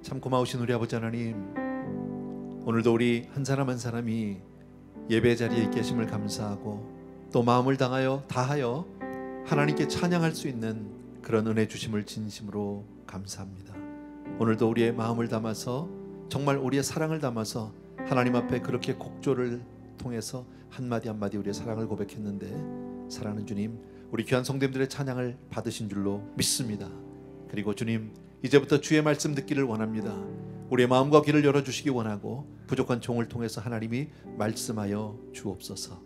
참 고마우신 우리 아버지 하나님, 오늘도 우리 한 사람 한 사람이 예배 자리에 있게 하심을 감사하고 또 마음을 다하여 하나님께 찬양할 수 있는 그런 은혜 주심을 진심으로 감사합니다. 오늘도 우리의 마음을 담아서, 정말 우리의 사랑을 담아서 하나님 앞에 그렇게 곡조를 통해서 한마디 한마디 우리의 사랑을 고백했는데, 사랑하는 주님, 우리 귀한 성도님들의 찬양을 받으신 줄로 믿습니다. 그리고 주님, 이제부터 주의 말씀 듣기를 원합니다. 우리의 마음과 귀를 열어주시기 원하고 부족한 종을 통해서 하나님이 말씀하여 주옵소서.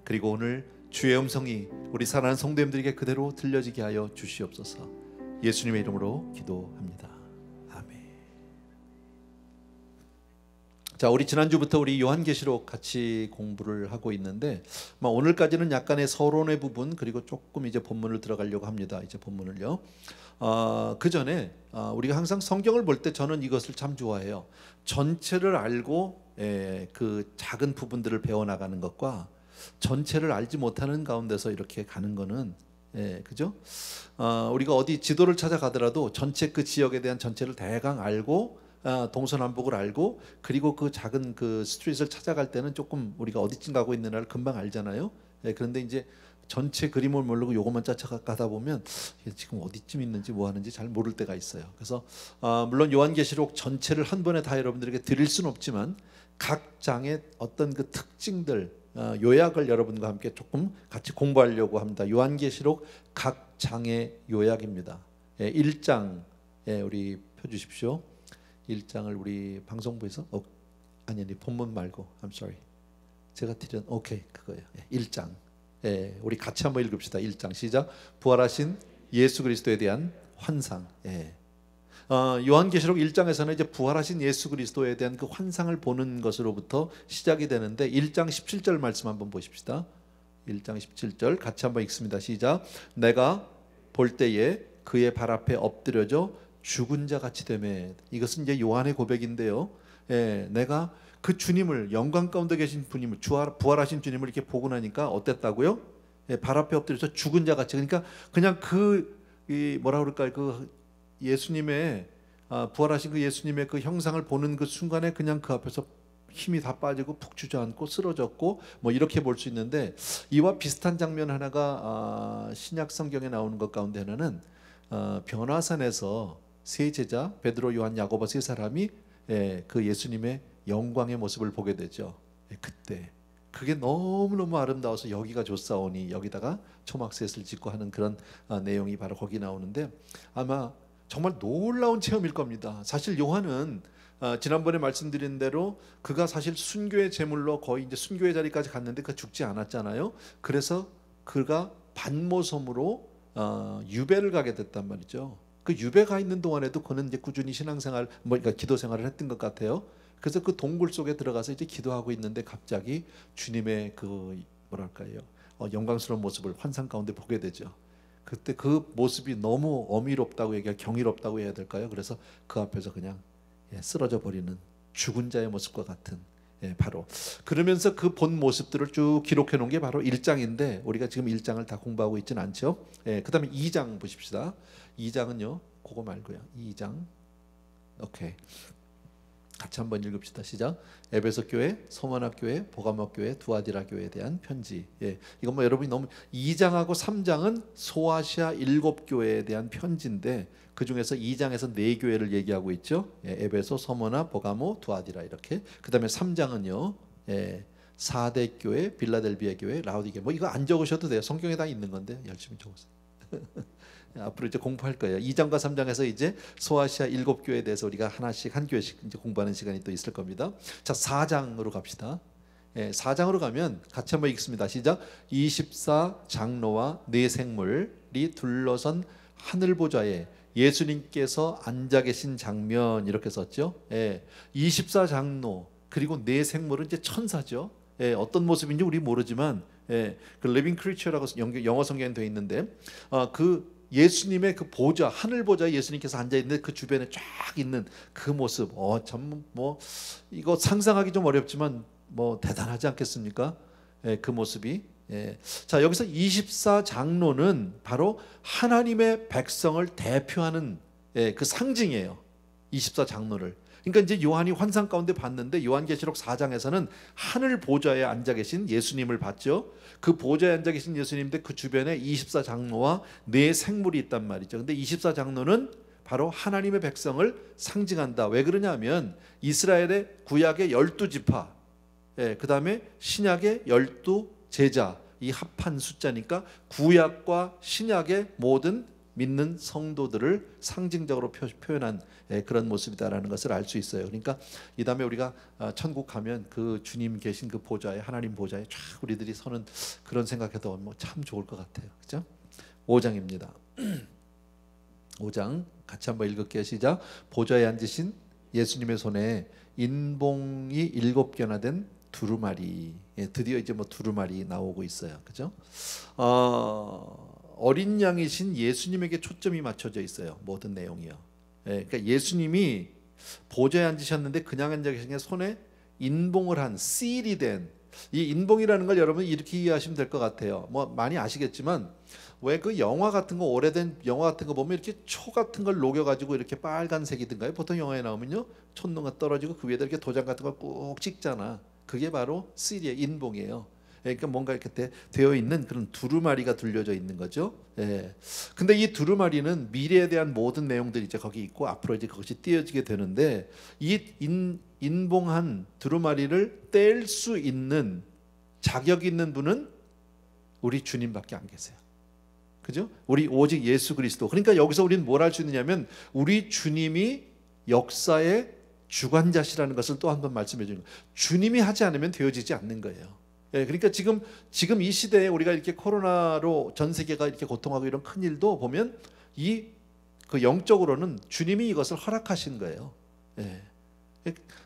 그리고 오늘 주의 음성이 우리 사랑하는 성도님들에게 그대로 들려지게 하여 주시옵소서. 예수님의 이름으로 기도합니다. 아멘. 자, 우리 지난주부터 우리 요한계시록 같이 공부를 하고 있는데, 오늘까지는 약간의 서론의 부분, 그리고 조금 이제 본문을 들어가려고 합니다. 이제 본문을요. 그 전에 우리가 항상 성경을 볼 때 저는 이것을 참 좋아해요. 전체를 알고 그 작은 부분들을 배워나가는 것과 전체를 알지 못하는 가운데서 이렇게 가는 거는, 그죠? 우리가 어디 지도를 찾아가더라도 전체 그 지역에 대한 전체를 대강 알고 동서남북을 알고, 그리고 그 작은 그 스트릿을 찾아갈 때는 조금 우리가 어디쯤 가고 있는지를 금방 알잖아요. 그런데 이제 전체 그림을 모르고 요것만 쫓아가다 보면 지금 어디쯤 있는지 뭐 하는지 잘 모를 때가 있어요. 그래서 물론 요한계시록 전체를 한 번에 다 여러분들에게 드릴 수는 없지만 각 장의 어떤 그 특징들, 요약을 여러분과 함께 조금 같이 공부하려고 합니다. 요한계시록 각 장의 요약입니다. 1장 우리 펴주십시오. 1장을 우리 방송부에서 아니 본문 말고 I'm sorry, 제가 드린 오케이 그거예요. 1장 우리 같이 한번 읽읍시다. 1장 시작. 부활하신 예수 그리스도에 대한 환상. 요한계시록 1장에서는 이제 부활하신 예수 그리스도에 대한 그 환상을 보는 것으로부터 시작이 되는데, 1장 17절 말씀 한번 보십시다. 1장 17절 같이 한번 읽습니다. 시작. 내가 볼 때에 그의 발 앞에 엎드려져 죽은 자 같이 되매. 이것은 이제 요한의 고백인데요. 내가 그 주님을, 영광 가운데 계신 주님을, 부활하신 주님을 이렇게 보고 나니까 어땠다고요? 발 앞에 엎드려서 죽은 자 같이. 그러니까 그냥 뭐라 그럴까요? 그 예수님의 부활하신 그 예수님의 그 형상을 보는 그 순간에 그냥 그 앞에서 힘이 다 빠지고 푹 주저앉고 쓰러졌고 뭐 이렇게 볼 수 있는데, 이와 비슷한 장면 하나가 신약 성경에 나오는 것 가운데 하나는 변화산에서 세 제자 베드로, 요한, 야고보 세 사람이 그 예수님의 영광의 모습을 보게 되죠. 그때 그게 너무너무 아름다워서 여기가 좋사오니 여기다가 초막셋을 짓고 하는 그런 내용이 바로 거기 나오는데, 아마 정말 놀라운 체험일 겁니다. 사실 요한은 지난번에 말씀드린 대로 그가 사실 순교의 제물로 거의 이제 순교의 자리까지 갔는데 그 죽지 않았잖아요. 그래서 그가 반모섬으로 유배를 가게 됐단 말이죠. 그 유배가 있는 동안에도 그는 이제 꾸준히 신앙생활, 그러니까 기도 생활을 했던 것 같아요. 그래서 그 동굴 속에 들어가서 이제 기도하고 있는데 갑자기 주님의 그 뭐랄까요, 영광스러운 모습을 환상 가운데 보게 되죠. 그때 그 모습이 너무 어미롭다고 경이롭다고 해야 될까요? 그래서 그 앞에서 그냥 쓰러져 버리는 죽은 자의 모습과 같은, 바로 그러면서 그 본 모습들을 쭉 기록해 놓은 게 바로 1장인데 우리가 지금 1장을 다 공부하고 있지는 않죠. 그 다음에 2장 보십시다. 2장은요 그거 말고요. 2장 오케이 같이 한번 읽읍시다. 시작. 에베소 교회, 소모나 교회, 보가모 교회, 두아디라 교회에 대한 편지. 이건 뭐 여러분이 너무 2장하고 3장은 소아시아 7교회에 대한 편지인데 그 중에서 2장에서 4교회를 얘기하고 있죠. 에베소, 소모나, 보가모, 두아디라 이렇게. 그 다음에 3장은요 4대 교회, 빌라델비아 교회, 라우디게. 뭐 이거 안 적으셔도 돼요. 성경에 다 있는 건데 열심히 적으세요. 앞으로 이제 공부할 거예요. 2장과 3장에서 이제 소아시아 7교회에 대해서 우리가 하나씩 한 교회씩 이제 공부하는 시간이 또 있을 겁니다. 자, 4장으로 갑시다. 4장으로 가면 같이 한번 읽습니다. 시작. 24장로와 네 생물이 둘러선 하늘 보좌에 예수님께서 앉아 계신 장면, 이렇게 썼죠. 24장로 그리고 네 생물은 이제 천사죠. 어떤 모습인지 우리 모르지만 그 리빙 크리처라고 영어 성경에 되어 있는데 그 예수님의 그 보좌, 하늘 보좌에 예수님께서 앉아 있는데 그 주변에 쫙 있는 그 모습, 참 뭐 이거 상상하기 좀 어렵지만 뭐 대단하지 않겠습니까? 그 모습이. 자, 여기서 24장로는 바로 하나님의 백성을 대표하는 그 상징이에요. 24장로를. 그러니까 이제 요한이 환상 가운데 봤는데 요한계시록 4장에서는 하늘 보좌에 앉아 계신 예수님을 봤죠. 그 보좌에 앉아 계신 예수님인데 그 주변에 24장로와 네 생물이 있단 말이죠. 근데 24장로는 바로 하나님의 백성을 상징한다. 왜 그러냐면 이스라엘의 구약의 12지파, 그 다음에 신약의 12제자, 이 합한 숫자니까 구약과 신약의 모든 믿는 성도들을 상징적으로 표현한 그런 모습이다라는 것을 알 수 있어요. 그러니까 이 다음에 우리가 천국 가면 그 주님 계신 그 보좌에, 하나님 보좌에 쫙 우리들이 서는 그런 생각해도 뭐 참 좋을 것 같아요. 그죠? 5장입니다. 5장 같이 한번 읽을게요. 시작. 보좌에 앉으신 예수님의 손에 인봉이 7개나 된 두루마리. 드디어 이제 뭐 두루마리 나오고 있어요. 그죠? 어린 양이신 예수님에게 초점이 맞춰져 있어요. 모든 내용이요. 그러니까 예수님이 보좌에 앉으셨는데 그냥 앉아 계신 게 손에 인봉을 한 실이 된, 이 인봉이라는 걸 여러분 이렇게 이해하시면 될 것 같아요. 뭐 많이 아시겠지만 왜 그 영화 같은 거, 오래된 영화 같은 거 보면 이렇게 초 같은 걸 녹여가지고 이렇게 빨간색이든가요. 보통 영화에 나오면요 촛농가 떨어지고 그 위에다 이렇게 도장 같은 걸 꾹 찍잖아. 그게 바로 실이에요. 인봉이에요. 그러니까 뭔가 이렇게 되어 있는 그런 두루마리가 둘려져 있는 거죠. 근데 이 두루마리는 미래에 대한 모든 내용들이 이제 거기 있고 앞으로 이제 그것이 띄어지게 되는데 이 인봉한 두루마리를 뗄 수 있는 자격 있는 분은 우리 주님밖에 안 계세요. 그죠? 우리 오직 예수 그리스도. 그러니까 여기서 우리는 뭘 할 수 있느냐면 우리 주님이 역사의 주관자시라는 것을 또 한 번 말씀해 주는 거예요. 주님이 하지 않으면 되어지지 않는 거예요. 그러니까 지금 이 시대에 우리가 이렇게 코로나로 전 세계가 이렇게 고통하고 이런 큰 일도 보면 그 영적으로는 주님이 이것을 허락하신 거예요.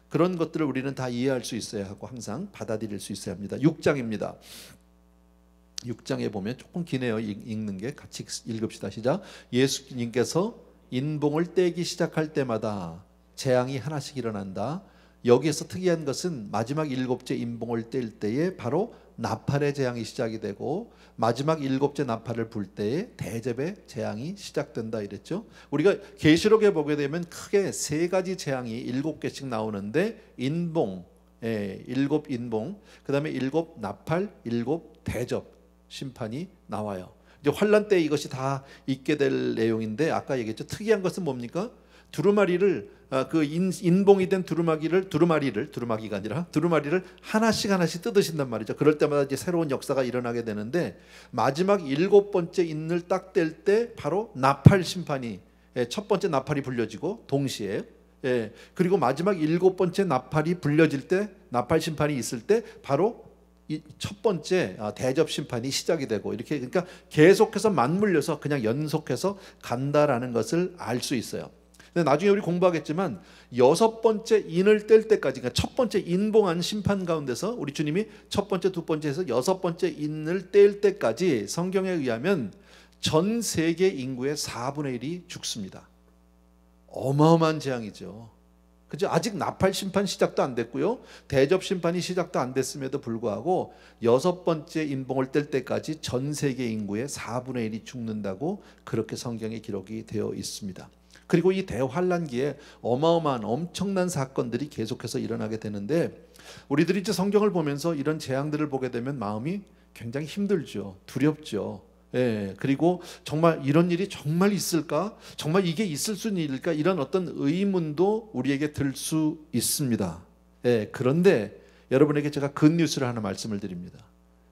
그런 것들을 우리는 다 이해할 수 있어야 하고 항상 받아들일 수 있어야 합니다. 6장입니다. 6장에 보면 조금 기네요. 읽는 게 같이 읽읍시다. 시작. 예수님께서 인봉을 떼기 시작할 때마다 재앙이 하나씩 일어난다. 여기에서 특이한 것은 마지막 7째 인봉을 뗄 때에 바로 나팔의 재앙이 시작이 되고 마지막 7째 나팔을 불 때에 대접의 재앙이 시작된다 이랬죠. 우리가 계시록에 보게 되면 크게 3가지 재앙이 7개씩 나오는데 인봉, 7인봉, 그 다음에 7나팔, 7대접 심판이 나와요. 이제 환란 때 이것이 다 있게 될 내용인데 아까 얘기했죠. 특이한 것은 뭡니까? 두루마리를 그 인봉이 된 두루마리가 아니라 두루마리를 하나씩 뜯으신단 말이죠. 그럴 때마다 이제 새로운 역사가 일어나게 되는데 마지막 7번째 인을 딱 뗄 때 바로 나팔 심판이 첫 번째 나팔이 불려지고 동시에 그리고 마지막 7번째 나팔이 불려질 때 나팔 심판이 있을 때 바로 이 첫 번째 대접 심판이 시작이 되고 이렇게 그러니까 계속해서 맞물려서 그냥 연속해서 간다라는 것을 알 수 있어요. 근데 나중에 우리 공부하겠지만 6번째 인을 뗄 때까지 그러니까 첫 번째 인봉한 심판 가운데서 우리 주님이 첫 번째, 두 번째에서 6번째 인을 뗄 때까지 성경에 의하면 전 세계 인구의 4분의 1이 죽습니다. 어마어마한 재앙이죠. 그죠? 아직 나팔 심판 시작도 안 됐고요. 대접 심판이 시작도 안 됐음에도 불구하고 6번째 인봉을 뗄 때까지 전 세계 인구의 4분의 1이 죽는다고 그렇게 성경에 기록이 되어 있습니다. 그리고 이 대환란기에 어마어마한 엄청난 사건들이 계속해서 일어나게 되는데 우리들이 이제 성경을 보면서 이런 재앙들을 보게 되면 마음이 굉장히 힘들죠. 두렵죠. 그리고 정말 이런 일이 정말 있을까? 정말 이게 있을 수 있는 일일까? 이런 어떤 의문도 우리에게 들 수 있습니다. 그런데 여러분에게 제가 굿뉴스를 하나 말씀을 드립니다.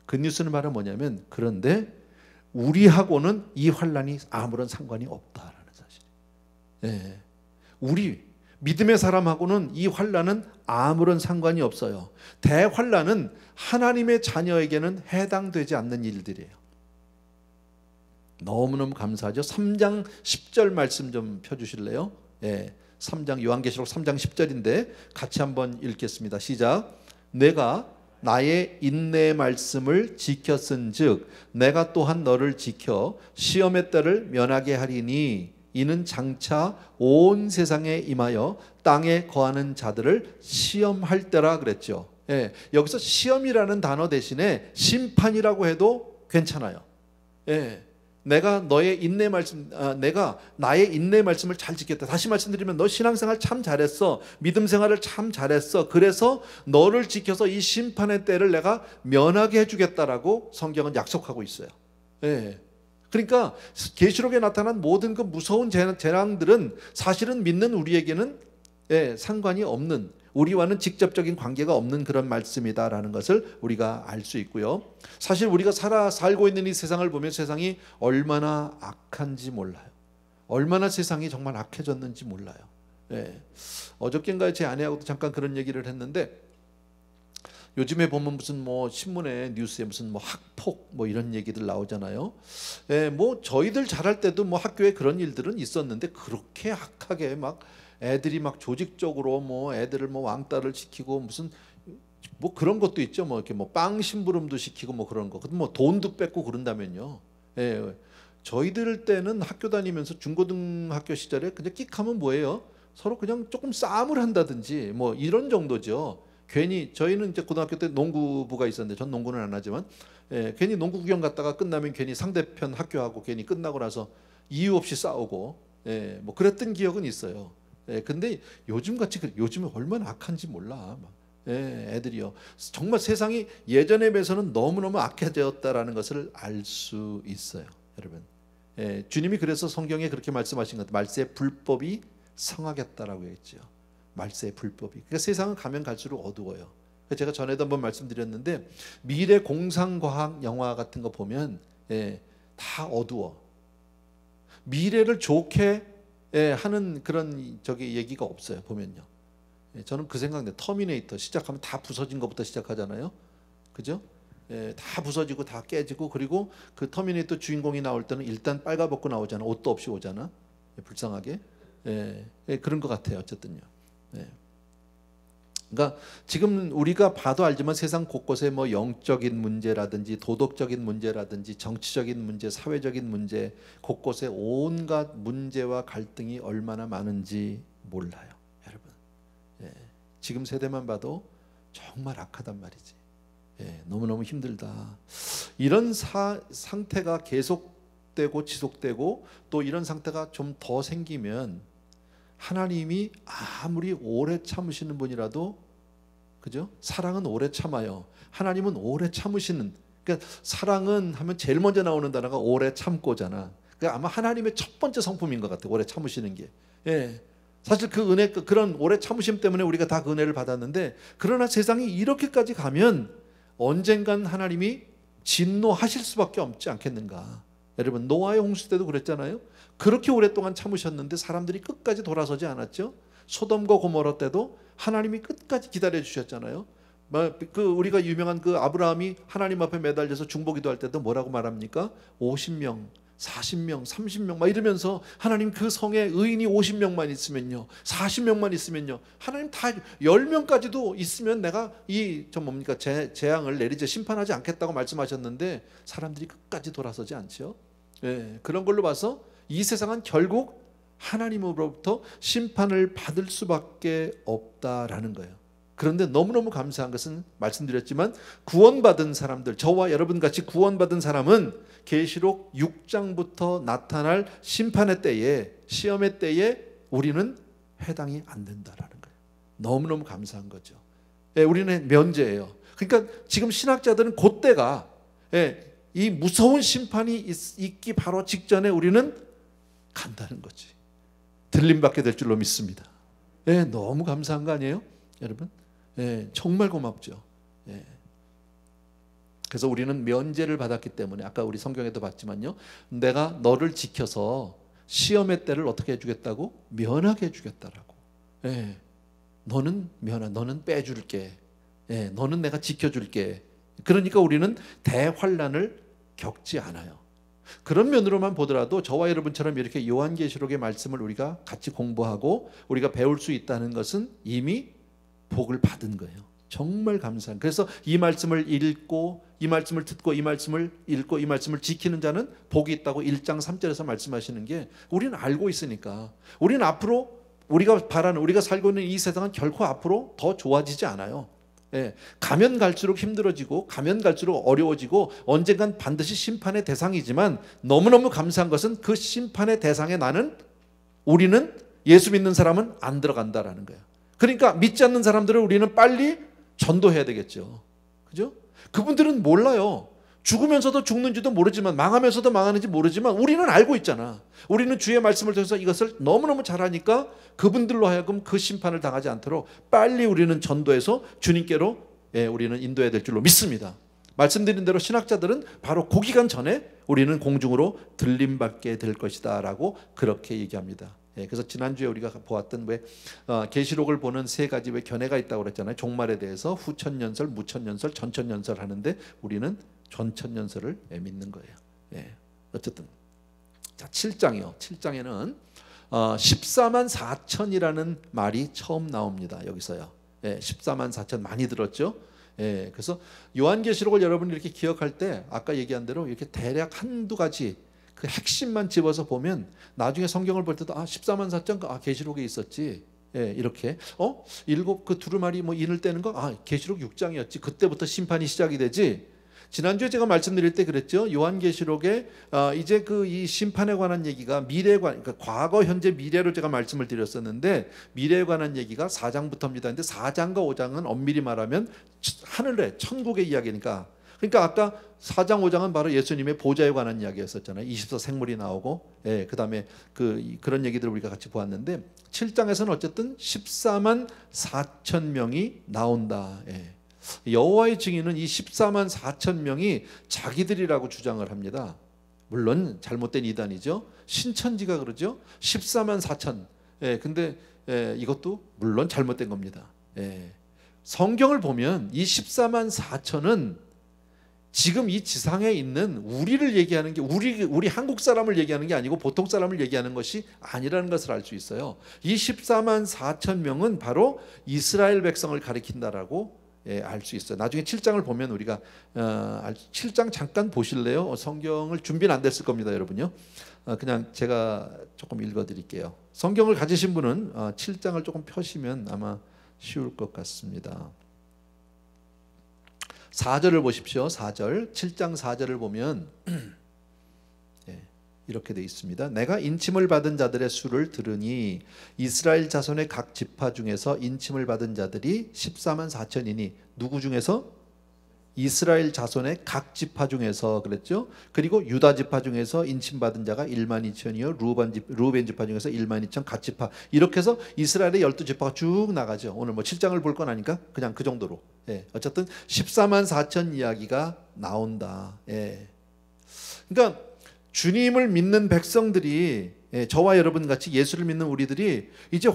굿뉴스는 바로 뭐냐면 그런데 우리하고는 이 환란이 아무런 상관이 없다라는 사실. 우리 믿음의 사람하고는 이 환란은 아무런 상관이 없어요. 대환란은 하나님의 자녀에게는 해당되지 않는 일들이에요. 너무너무 감사하죠. 3장 10절 말씀 좀 펴주실래요? 3장 요한계시록 3장 10절인데 같이 한번 읽겠습니다. 시작. 내가 나의 인내의 말씀을 지켰은즉 내가 또한 너를 지켜 시험의 때를 면하게 하리니 이는 장차 온 세상에 임하여 땅에 거하는 자들을 시험할 때라 그랬죠. 여기서 시험이라는 단어 대신에 심판이라고 해도 괜찮아요. 내가 너의 인내 말씀, 내가 나의 인내 말씀을 잘 지켰다. 다시 말씀드리면 너 신앙생활 참 잘했어. 믿음 생활을 참 잘했어. 그래서 너를 지켜서 이 심판의 때를 내가 면하게 해주겠다라고 성경은 약속하고 있어요. 예. 그러니까 계시록에 나타난 모든 그 무서운 재앙들은 사실은 믿는 우리에게는 상관이 없는, 우리와는 직접적인 관계가 없는 그런 말씀이다라는 것을 우리가 알 수 있고요. 사실 우리가 살고 있는 이 세상을 보면 세상이 얼마나 악한지 몰라요. 얼마나 세상이 정말 악해졌는지 몰라요. 어저께인가에 제 아내하고도 잠깐 그런 얘기를 했는데, 요즘에 보면 무슨 뭐 신문에 뉴스에 무슨 뭐 학폭 뭐 이런 얘기들 나오잖아요. 뭐 저희들 자랄 때도 뭐 학교에 그런 일들은 있었는데 그렇게 악하게 막 애들이 막 조직적으로 뭐 애들을 뭐 왕따를 시키고 무슨 뭐 그런 것도 있죠. 뭐 이렇게 뭐 빵 심부름도 시키고 뭐 그런 거. 뭐 돈도 뺏고 그런다면요. 저희들 때는 학교 다니면서 중고등학교 시절에 그냥 끽하면 뭐예요? 서로 그냥 조금 싸움을 한다든지 뭐 이런 정도죠. 괜히 저희는 이제 고등학교 때 농구부가 있었는데 전 농구는 안 하지만 괜히 농구 구경 갔다가 끝나면 괜히 상대편 학교하고 괜히 끝나고 나서 이유 없이 싸우고 뭐 그랬던 기억은 있어요. 근데 요즘같이 요즘에 얼마나 악한지 몰라. 애들이요. 정말 세상이 예전에 비해서는 너무너무 악해졌다라는 것을 알 수 있어요, 여러분. 주님이 그래서 성경에 그렇게 말씀하신 것 같아요. 말세의 불법이 성하겠다라고 했죠. 말세의 불법이. 그러니까 세상은 가면 갈수록 어두워요. 제가 전에도 한번 말씀드렸는데 미래 공상과학 영화 같은 거 보면 다 어두워. 미래를 좋게 하는 그런 얘기가 없어요. 보면요. 저는 그 생각나요. 터미네이터 시작하면 다 부서진 것부터 시작하잖아요. 그죠? 다 부서지고 다 깨지고, 그리고 그 터미네이터 주인공이 나올 때는 일단 빨가벗고 나오잖아. 옷도 없이 오잖아. 불쌍하게. 그런 것 같아요. 어쨌든요. 그러니까 지금 우리가 봐도 알지만 세상 곳곳에 뭐 영적인 문제라든지 도덕적인 문제라든지 정치적인 문제, 사회적인 문제, 곳곳에 온갖 문제와 갈등이 얼마나 많은지 몰라요, 여러분. 지금 세대만 봐도 정말 악하단 말이지. 너무너무 힘들다. 이런 상태가 계속되고 지속되고 또 이런 상태가 좀 더 생기면 하나님이 아무리 오래 참으시는 분이라도, 그죠? 사랑은 오래 참아요. 하나님은 오래 참으시는, 그러니까 사랑은 하면 제일 먼저 나오는 단어가 오래 참고잖아. 그러니까 아마 하나님의 첫 번째 성품인 것 같아요. 오래 참으시는 게. 사실 그 은혜, 그런 오래 참으심 때문에 우리가 다 그 은혜를 받았는데, 그러나 세상이 이렇게까지 가면 언젠간 하나님이 진노하실 수밖에 없지 않겠는가. 여러분, 노아의 홍수 때도 그랬잖아요. 그렇게 오랫동안 참으셨는데 사람들이 끝까지 돌아서지 않았죠. 소돔과 고모라 때도 하나님이 끝까지 기다려 주셨잖아요. 우리가 유명한 그 아브라함이 하나님 앞에 매달려서 중보기도할 때도 뭐라고 말합니까? 50명, 40명, 30명 막 이러면서 하나님 그 성에 의인이 50명만 있으면요, 40명만 있으면요, 하나님 다 10명까지도 있으면 내가 재앙을 내리지 심판하지 않겠다고 말씀하셨는데 사람들이 끝까지 돌아서지 않죠. 그런 걸로 봐서 이 세상은 결국 하나님으로부터 심판을 받을 수밖에 없다라는 거예요. 그런데 너무너무 감사한 것은 말씀드렸지만 구원받은 사람들, 저와 여러분 같이 구원받은 사람은 계시록 6장부터 나타날 심판의 때에, 시험의 때에 우리는 해당이 안 된다라는 거예요. 너무너무 감사한 거죠. 우리는 면제예요. 그러니까 지금 신학자들은 그때가 이 무서운 심판이 있기 바로 직전에 우리는 간다는 거지. 들림받게 될 줄로 믿습니다. 너무 감사한 거 아니에요, 여러분? 정말 고맙죠. 그래서 우리는 면제를 받았기 때문에 아까 우리 성경에도 봤지만요, 내가 너를 지켜서 시험의 때를 어떻게 해주겠다고? 면하게 해주겠다라고. 너는 빼줄게. 너는 내가 지켜줄게. 그러니까 우리는 대환란을 겪지 않아요. 그런 면으로만 보더라도 저와 여러분처럼 이렇게 요한계시록의 말씀을 우리가 같이 공부하고 우리가 배울 수 있다는 것은 이미 복을 받은 거예요. 정말 감사한. 그래서 이 말씀을 읽고 이 말씀을 듣고 이 말씀을 읽고 이 말씀을 지키는 자는 복이 있다고 1장 3절에서 말씀하시는 게 우리는 알고 있으니까, 우리는 앞으로 우리가 살고 있는 이 세상은 결코 앞으로 더 좋아지지 않아요. 예, 가면 갈수록 힘들어지고 가면 갈수록 어려워지고 언젠간 반드시 심판의 대상이지만 너무너무 감사한 것은 그 심판의 대상에 우리는 예수 믿는 사람은 안 들어간다라는 거예요. 그러니까 믿지 않는 사람들을 우리는 빨리 전도해야 되겠죠. 그죠? 그분들은 몰라요. 죽으면서도 죽는지도 모르지만 망하면서도 망하는지 모르지만 우리는 알고 있잖아. 우리는 주의 말씀을 통해서 이것을 너무너무 잘하니까 그분들로 하여금 그 심판을 당하지 않도록 빨리 우리는 전도해서 주님께로 우리는 인도해야 될 줄로 믿습니다. 말씀드린 대로 신학자들은 바로 그 기간 전에 우리는 공중으로 들림받게 될 것이다 라고 그렇게 얘기합니다. 그래서 지난주에 우리가 보았던 계시록을 보는 세 가지 견해가 있다고 그랬잖아요. 종말에 대해서 후천년설, 무천년설, 전천년설 하는데 우리는 전천년설을 믿는 거예요. 어쨌든 자 7장이요. 7장에는 14만 4천이라는 말이 처음 나옵니다. 여기서요. 14만 4천 많이 들었죠. 그래서 요한계시록을 여러분이 이렇게 기억할 때 아까 얘기한 대로 이렇게 대략 한두 가지 그 핵심만 집어서 보면 나중에 성경을 볼 때도 14만 4천 계시록에 있었지. 이렇게 일곱 그 두루마리 인을 떼는 거 계시록 6장이었지. 그때부터 심판이 시작이 되지. 지난주에 제가 말씀드릴 때 그랬죠. 요한계시록에 이제 이 심판에 관한 얘기가 그러니까 과거, 현재, 미래로 제가 말씀을 드렸었는데 미래에 관한 얘기가 4장부터입니다. 근데 4장과 5장은 엄밀히 말하면 하늘의 천국의 이야기니까. 그러니까 아까 4장, 5장은 바로 예수님의 보좌에 관한 이야기였었잖아요. 24생물이 나오고, 그다음에 그런 얘기들을 우리가 같이 보았는데 7장에서는 어쨌든 14만 4천 명이 나온다. 여호와의 증인은 이 14만 4천 명이 자기들이라고 주장을 합니다. 물론 잘못된 이단이죠. 신천지가 그러죠. 14만 4천. 근데 이것도 물론 잘못된 겁니다. 성경을 보면 이 14만 4천은 지금 이 지상에 있는 우리를 얘기하는 게 우리 한국 사람을 얘기하는 게 아니고 보통 사람을 얘기하는 것이 아니라는 것을 알 수 있어요. 이 14만 4천 명은 바로 이스라엘 백성을 가리킨다라고 알 수 있어요. 나중에 7장을 보면 우리가 7장 잠깐 보실래요? 성경을 준비는 안 됐을 겁니다, 여러분요. 그냥 제가 조금 읽어드릴게요. 성경을 가지신 분은 7장을 조금 펴시면 아마 쉬울 것 같습니다. 4절을 보십시오. 4절 7장 4절을 보면 이렇게 되어 있습니다. 내가 인침을 받은 자들의 수를 들으니 이스라엘 자손의 각 지파 중에서 인침을 받은 자들이 14만 4천이니 누구 중에서? 이스라엘 자손의 각 지파 중에서 그랬죠. 그리고 유다 지파 중에서 인침받은 자가 1만 2천이요 루벤 지파 중에서 1만 2천 각 지파. 이렇게 해서 이스라엘의 12지파가 쭉 나가죠. 오늘 7장을 볼 건 아니까 그냥 그 정도로. 어쨌든 14만 4천 이야기가 나온다. 그러니까 주님을 믿는 백성들이 저와 여러분 같이 예수를 믿는 우리들이 이제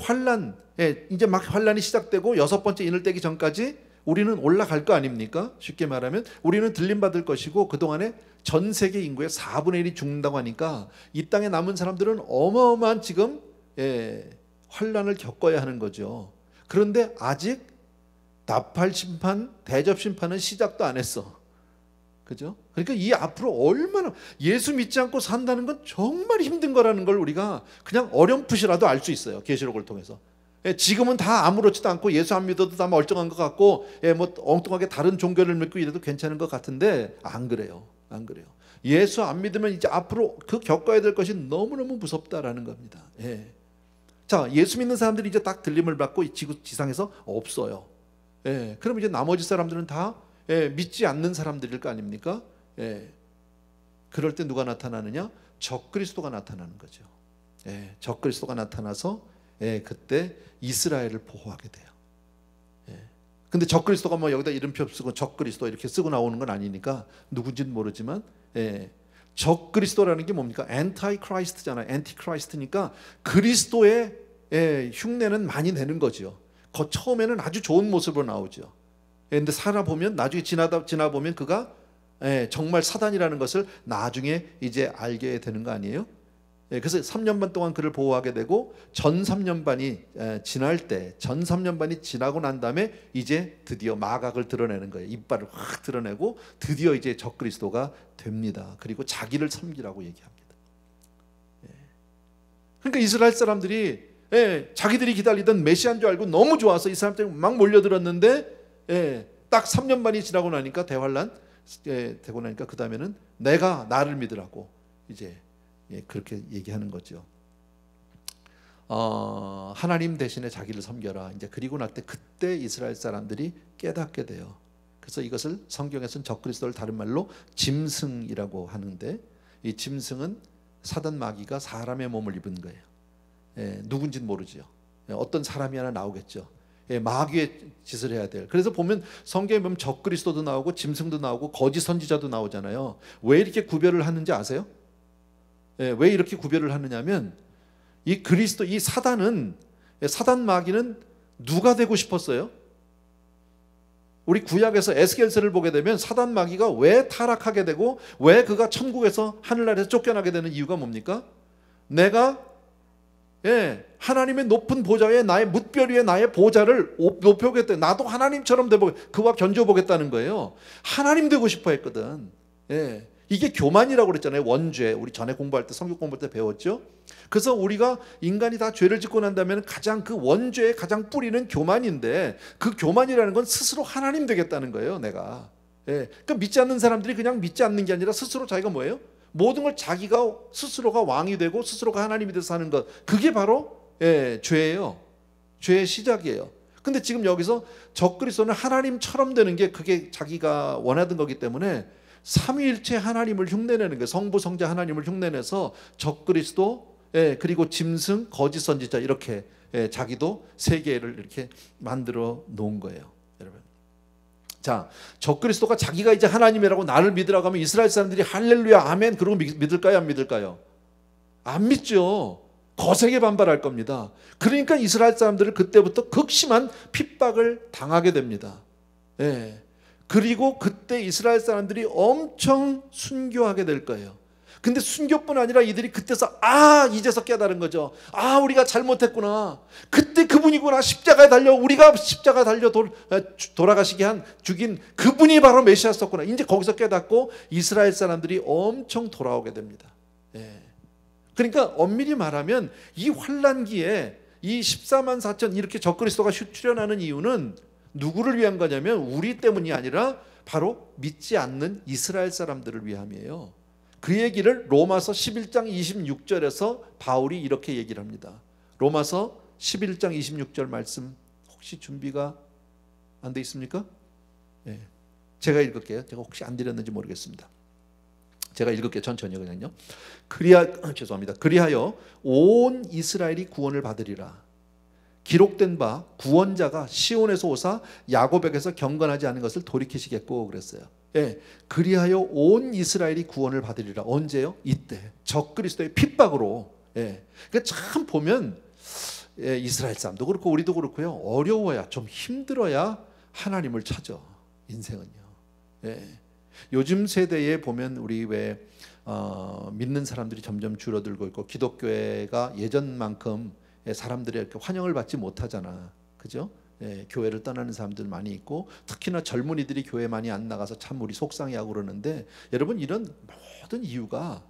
이제 막 환란이 시작되고 6번째 인을 떼기 전까지 우리는 올라갈 거 아닙니까? 쉽게 말하면 우리는 들림받을 것이고 그동안에 전 세계 인구의 4분의 1이 죽는다고 하니까 이 땅에 남은 사람들은 어마어마한 지금 환란을 겪어야 하는 거죠. 그런데 아직 나팔 심판, 대접 심판은 시작도 안 했어. 그죠? 그러니까 이 앞으로 얼마나 예수 믿지 않고 산다는 건 정말 힘든 거라는 걸 우리가 그냥 어렴풋이라도 알 수 있어요. 계시록을 통해서. 지금은 다 아무렇지도 않고 예수 안 믿어도 다 멀쩡한 것 같고 엉뚱하게 다른 종교를 믿고 이래도 괜찮은 것 같은데 안 그래요. 안 그래요. 예수 안 믿으면 이제 앞으로 겪어야 될 것이 너무너무 무섭다라는 겁니다. 자, 예수 믿는 사람들이 이제 딱 들림을 받고 이 지상에서 없어요. 그럼 이제 나머지 사람들은 다 믿지 않는 사람들일 거 아닙니까? 그럴 때 누가 나타나느냐? 적그리스도가 나타나는 거죠. 적그리스도가 나타나서 그때 이스라엘을 보호하게 돼요. 근데 적그리스도가 여기다 이름표 쓰고 적그리스도 이렇게 쓰고 나오는 건 아니니까 누군지는 모르지만 적그리스도라는 게 뭡니까? 엔타이크라이스트잖아요. 엔티크라이스트니까 그리스도의 흉내는 많이 내는 거죠. 처음에는 아주 좋은 모습으로 나오죠. 근데 살아보면 나중에 지나보면 그가 정말 사단이라는 것을 나중에 이제 알게 되는 거 아니에요? 그래서 3년 반 동안 그를 보호하게 되고 전 3년 반이 전 3년 반이 지나고 난 다음에 이제 드디어 마각을 드러내는 거예요. 이빨을 확 드러내고 드디어 이제 적그리스도가 됩니다. 그리고 자기를 섬기라고 얘기합니다. 그러니까 이스라엘 사람들이 자기들이 기다리던 메시아인 줄 알고 너무 좋아서 이 사람들이 막 몰려들었는데 예, 딱 3년 반이 지나고 나니까 대환란 되고 나니까 그 다음에는 내가 나를 믿으라고 이제 그렇게 얘기하는 거죠. 하나님 대신에 자기를 섬겨라. 이제 그리고 날 때 그때 이스라엘 사람들이 깨닫게 돼요. 그래서 이것을 성경에서는 적그리스도를 다른 말로 짐승이라고 하는데, 이 짐승은 사단 마귀가 사람의 몸을 입은 거예요. 누군지는 모르죠. 어떤 사람이 하나 나오겠죠. 마귀의 짓을 해야 될. 그래서 보면 성경에 보면 적그리스도도 나오고 짐승도 나오고 거짓 선지자도 나오잖아요. 왜 이렇게 구별을 하는지 아세요? 왜 이렇게 구별을 하느냐면 이 그리스도, 이 사단 마귀는 누가 되고 싶었어요? 우리 구약에서 에스겔서를 보게 되면 사단 마귀가 왜 타락하게 되고 왜 그가 천국에서 하늘나라에서 쫓겨나게 되는 이유가 뭡니까? 내가 하나님의 높은 보좌 위에 나의 뭇별 위에 나의 보좌를 높여보겠다. 나도 하나님처럼 그와 견줘보겠다는 거예요. 하나님 되고 싶어 했거든. 이게 교만이라고 그랬잖아요. 원죄. 우리 전에 공부할 때, 성경 공부할 때 배웠죠. 그래서 우리가 인간이 다 죄를 짓고 난다면 가장 그 원죄의 가장 뿌리는 교만인데, 그 교만이라는 건 스스로 하나님 되겠다는 거예요. 내가. 그러니까 믿지 않는 사람들이 그냥 믿지 않는 게 아니라 스스로 자기가 뭐예요? 모든 걸 자기가 스스로가 왕이 되고 스스로가 하나님이 돼서 사는 것, 그게 바로 죄예요. 죄의 시작이에요. 근데 지금 여기서 적그리스도는 하나님처럼 되는 게 그게 자기가 원하던 거기 때문에 삼위일체 하나님을 흉내내는 거예요. 성부 성자 하나님을 흉내내서 적그리스도, 그리고 짐승, 거짓 선지자, 이렇게 자기도 세 개를 이렇게 만들어 놓은 거예요. 여러분, 자, 적그리스도가 자기가 이제 하나님이라고 나를 믿으라고 하면 이스라엘 사람들이 할렐루야 아멘 그러고 믿을까요, 안 믿을까요? 안 믿죠. 거세게 반발할 겁니다. 그러니까 이스라엘 사람들은 그때부터 극심한 핍박을 당하게 됩니다. 그리고 그때 이스라엘 사람들이 엄청 순교하게 될 거예요. 근데 순교뿐 아니라 이들이 그때서 이제서 깨달은 거죠. 우리가 잘못했구나. 그때 그분이구나. 십자가에 달려, 우리가 십자가에 달려 돌아가시게 죽인 그분이 바로 메시아였구나. 이제 거기서 깨닫고 이스라엘 사람들이 엄청 돌아오게 됩니다. 그러니까 엄밀히 말하면 이 환란기에 이 14만 4천 이렇게 적그리스도가 출현하는 이유는 누구를 위한 거냐면 우리 때문이 아니라 바로 믿지 않는 이스라엘 사람들을 위함이에요. 그 얘기를 로마서 11장 26절에서 바울이 이렇게 얘기를 합니다. 로마서 11장 26절 말씀 혹시 준비가 안 돼 있습니까? 제가 읽을게요. 제가 혹시 안 드렸는지 모르겠습니다. 제가 읽을게요. 천천히 그냥요. 죄송합니다. 그리하여 온 이스라엘이 구원을 받으리라. 기록된 바 구원자가 시온에서 오사 야곱에게서 경건하지 않은 것을 돌이키시겠고 그랬어요. 그리하여 온 이스라엘이 구원을 받으리라. 언제요? 이때 적그리스도의 핍박으로. 그러니까 참 보면 이스라엘 사람도 그렇고 우리도 그렇고요. 어려워야, 좀 힘들어야 하나님을 찾아. 인생은요. 요즘 세대에 보면 우리 왜 믿는 사람들이 점점 줄어들고 있고 기독교회가 예전만큼 사람들이 이렇게 환영을 받지 못하잖아. 그죠? 교회를 떠나는 사람들 많이 있고 특히나 젊은이들이 교회 많이 안 나가서 참 우리 속상해하고 그러는데, 여러분 이런 모든 이유가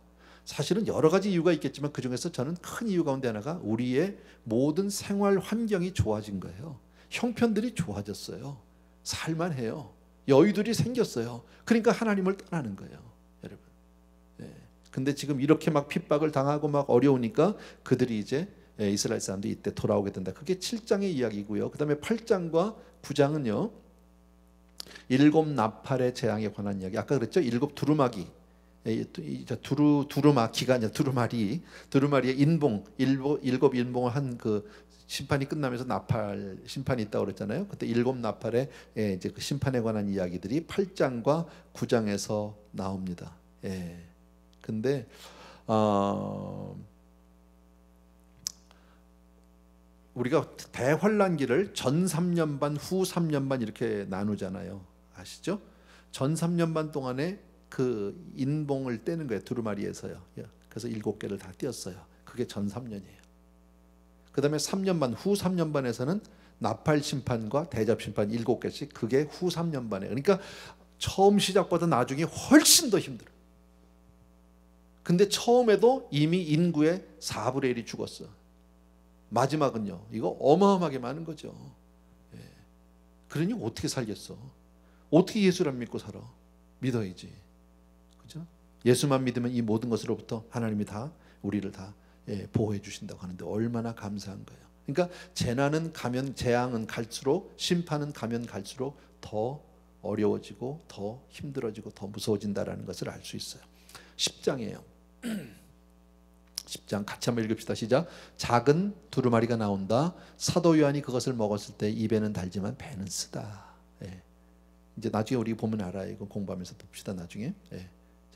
사실은 여러 가지 이유가 있겠지만 그중에서 저는 큰 이유 가운데 하나가 우리의 모든 생활 환경이 좋아진 거예요. 형편들이 좋아졌어요. 살만해요. 여유들이 생겼어요. 그러니까 하나님을 떠나는 거예요, 여러분. 근데 지금 이렇게 막 핍박을 당하고 막 어려우니까 그들이 이제 이스라엘 사람들이 이때 돌아오게 된다. 그게 7장의 이야기고요. 그 다음에 8장과 9장은요 7 나팔의 재앙에 관한 이야기. 아까 그랬죠? 7 두루마기. 두루마기가 아니라 두루마리의 인봉, 7 인봉을 한 그 심판이 끝나면서 나팔 심판이 있다고 그랬잖아요. 그때 7 나팔의 이제 그 심판에 관한 이야기들이 8장과 9장에서 나옵니다. 근데 우리가 대환란기를 전 3년 반, 후 3년 반 이렇게 나누잖아요. 아시죠? 전 3년 반 동안에 그 인봉을 떼는 거예요. 두루마리에서요. 그래서 7개를 다 띄었어요. 그게 전 3년이에요. 그 다음에 3년 반, 후 3년 반에서는 나팔 심판과 대접 심판 7개씩, 그게 후 3년 반에. 그러니까 처음 시작보다 나중에 훨씬 더 힘들어요. 근데 처음에도 이미 인구의 4분의 1이 죽었어. 마지막은요, 이거 어마어마하게 많은 거죠. 그러니 어떻게 살겠어? 어떻게 예수를 안 믿고 살아? 믿어야지. 그죠? 예수만 믿으면 이 모든 것으로부터 하나님이 다 우리를 다 보호해 주신다고 하는데 얼마나 감사한 거예요. 그러니까 재난은 가면, 재앙은 갈수록, 심판은 가면 갈수록 더 어려워지고 더 힘들어지고 더 무서워진다라는 것을 알 수 있어요. 10장이에요. 10장 같이 한번 읽읍시다. 시작. 작은 두루마리가 나온다. 사도 요한이 그것을 먹었을 때 입에는 달지만 배는 쓰다. 이제 나중에 우리 보면 알아요. 이거 공부하면서 봅시다. 나중에.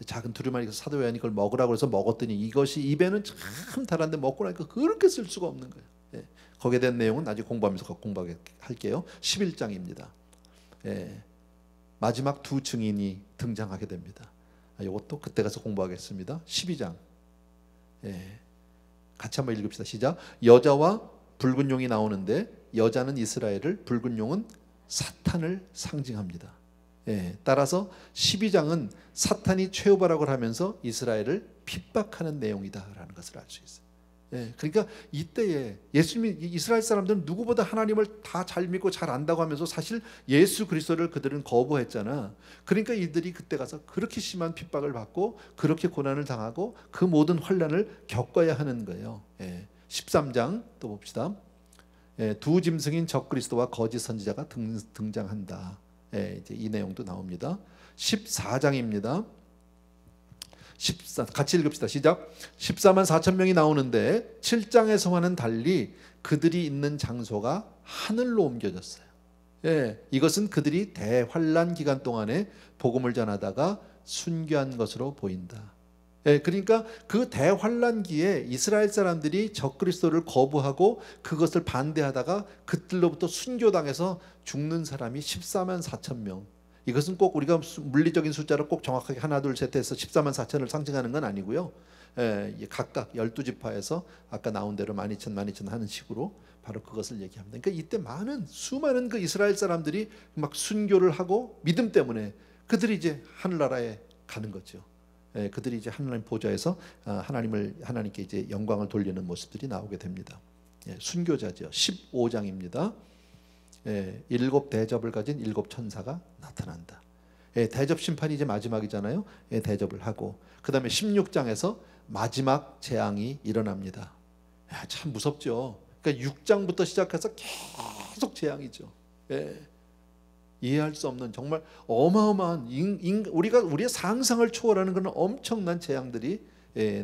작은 두루마리가 사도 요한이 그걸 먹으라고 해서 먹었더니 이것이 입에는 참 달았는데 먹고 나니까 그렇게 쓸 수가 없는 거예요. 거기에 대한 내용은 나중에 공부하면서 공부할게요. 11장입니다. 마지막 두 증인이 등장하게 됩니다. 이것도 그때 가서 공부하겠습니다. 12장. 같이 한번 읽읍시다. 시작. 여자와 붉은 용이 나오는데 여자는 이스라엘을, 붉은 용은 사탄을 상징합니다. 따라서 12장은 사탄이 최후발악을 하면서 이스라엘을 핍박하는 내용이다라는 것을 알 수 있어요. 그러니까 이때에 예수님이, 이스라엘 사람들은 누구보다 하나님을 다 잘 믿고 잘 안다고 하면서 사실 예수 그리스도를 그들은 거부했잖아. 그러니까 이들이 그때 가서 그렇게 심한 핍박을 받고 그렇게 고난을 당하고 그 모든 환난을 겪어야 하는 거예요. 13장 또 봅시다. 두 짐승인 적그리스도와 거짓 선지자가 등장한다. 이제 이 내용도 나옵니다. 14장입니다. 같이 읽읍시다. 시작. 14만 4천 명이 나오는데 7장에서와는 달리 그들이 있는 장소가 하늘로 옮겨졌어요. 이것은 그들이 대환란 기간 동안에 복음을 전하다가 순교한 것으로 보인다. 그러니까 그 대환란기에 이스라엘 사람들이 적그리스도를 거부하고 그것을 반대하다가 그들로부터 순교당해서 죽는 사람이 14만 4천 명. 이것은 꼭 우리가 물리적인 숫자로 꼭 정확하게 하나 둘 셋 해서 14만 4천을 상징하는 건 아니고요. 각각 12지파에서 아까 나온 대로 12,000 하는 식으로 바로 그것을 얘기합니다. 그러니까 이때 수많은 그 이스라엘 사람들이 막 순교를 하고 믿음 때문에 그들이 이제 하늘나라에 가는 거죠. 그들이 이제 하나님 보좌에서 하나님께 이제 영광을 돌리는 모습들이 나오게 됩니다. 순교자죠. 15장입니다. 7 대접을 가진 7 천사가 나타난다. 대접 심판이 이제 마지막이잖아요. 대접을 하고 그 다음에 16장에서 마지막 재앙이 일어납니다. 참 무섭죠. 그러니까 6장부터 시작해서 계속 재앙이죠. 이해할 수 없는 정말 어마어마한 우리의 상상을 초월하는 그런 엄청난 재앙들이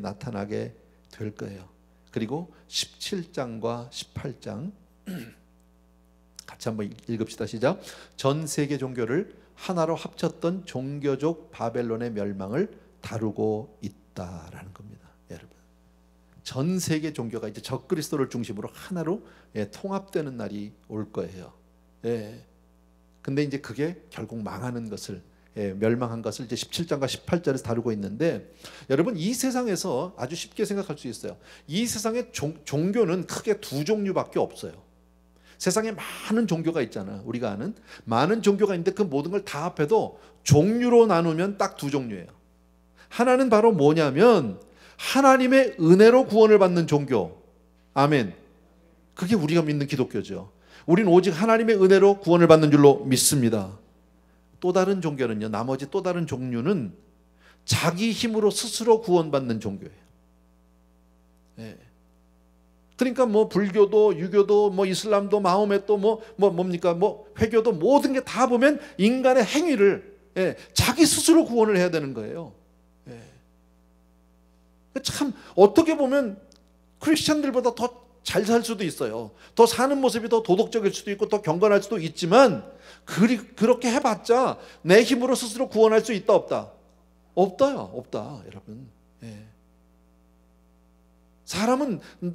나타나게 될 거예요. 그리고 17장과 18장 같이 한번 읽읍시다. 시작. 전 세계 종교를 하나로 합쳤던 종교적 바벨론의 멸망을 다루고 있다라는 겁니다. 여러분, 전 세계 종교가 이제 적그리스도를 중심으로 하나로 통합되는 날이 올 거예요. 근데 이제 그게 결국 망하는 것을, 멸망한 것을 이제 17장과 18절에서 다루고 있는데, 여러분 이 세상에서 아주 쉽게 생각할 수 있어요. 이 세상에 종교는 크게 두 종류밖에 없어요. 세상에 많은 종교가 있잖아. 우리가 아는 많은 종교가 있는데 그 모든 걸 다 합해도 종류로 나누면 딱 두 종류예요. 하나는 바로 뭐냐면 하나님의 은혜로 구원을 받는 종교. 아멘. 그게 우리가 믿는 기독교죠. 우리는 오직 하나님의 은혜로 구원을 받는 줄로 믿습니다. 또 다른 종교는요, 나머지 또 다른 종류는 자기 힘으로 스스로 구원받는 종교예요. 그러니까 뭐 불교도, 유교도, 뭐 이슬람도, 마호메도, 뭡니까, 회교도 모든 게 다 보면 인간의 행위를 자기 스스로 구원을 해야 되는 거예요. 참 어떻게 보면 크리스천들보다 더 잘 살 수도 있어요. 더 사는 모습이 더 도덕적일 수도 있고 더 경건할 수도 있지만 그렇게 해봤자 내 힘으로 스스로 구원할 수 있다 없다? 없다요. 없다 여러분.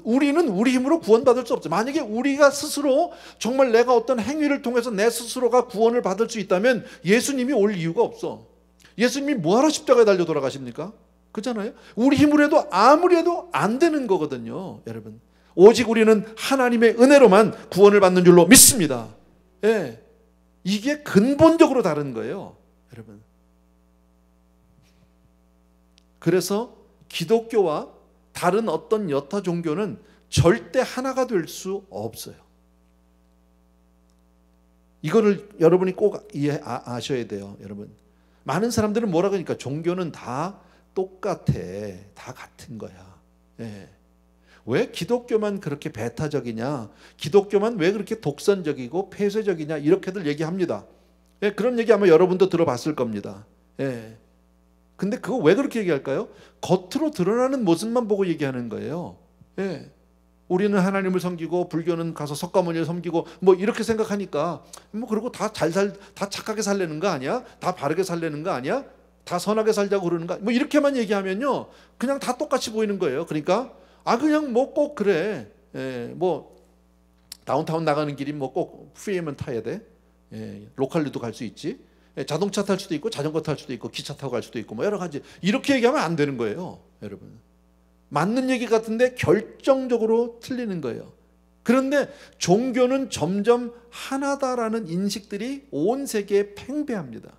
우리는 우리 힘으로 구원받을 수 없죠. 만약에 우리가 스스로 정말 내가 어떤 행위를 통해서 내 스스로가 구원을 받을 수 있다면 예수님이 올 이유가 없어. 예수님이 뭐하러 십자가에 달려 돌아가십니까? 그렇잖아요. 우리 힘으로 해도 아무리 해도 안 되는 거거든요. 여러분, 오직 우리는 하나님의 은혜로만 구원을 받는 줄로 믿습니다. 이게 근본적으로 다른 거예요, 여러분. 그래서 기독교와 다른 어떤 여타 종교는 절대 하나가 될 수 없어요. 이거를 여러분이 꼭 아셔야 돼요. 여러분, 많은 사람들은 뭐라 그러니까 종교는 다 똑같아, 다 같은 거야. 예. 왜 기독교만 그렇게 배타적이냐, 기독교만 왜 그렇게 독선적이고 폐쇄적이냐, 이렇게들 얘기합니다. 예, 그런 얘기 아마 여러분도 들어봤을 겁니다. 예. 근데 그거 왜 그렇게 얘기할까요? 겉으로 드러나는 모습만 보고 얘기하는 거예요. 예. 우리는 하나님을 섬기고 불교는 가서 석가모니를 섬기고 뭐 이렇게 생각하니까 뭐 그리고 다 착하게 살려는 거 아니야? 다 바르게 살려는 거 아니야? 다 선하게 살자고 그러는 거, 뭐 이렇게만 얘기하면요, 그냥 다 똑같이 보이는 거예요. 그러니까 그냥 뭐 꼭 그래. 예, 뭐 다운타운 나가는 길이 뭐 꼭 프리웨이만 타야 돼. 예, 로컬로도 갈 수 있지. 예, 자동차 탈 수도 있고 자전거 탈 수도 있고 기차 타고 갈 수도 있고 뭐 여러 가지. 이렇게 얘기하면 안 되는 거예요, 여러분. 맞는 얘기 같은데 결정적으로 틀리는 거예요. 그런데 종교는 점점 하나다라는 인식들이 온 세계에 팽배합니다.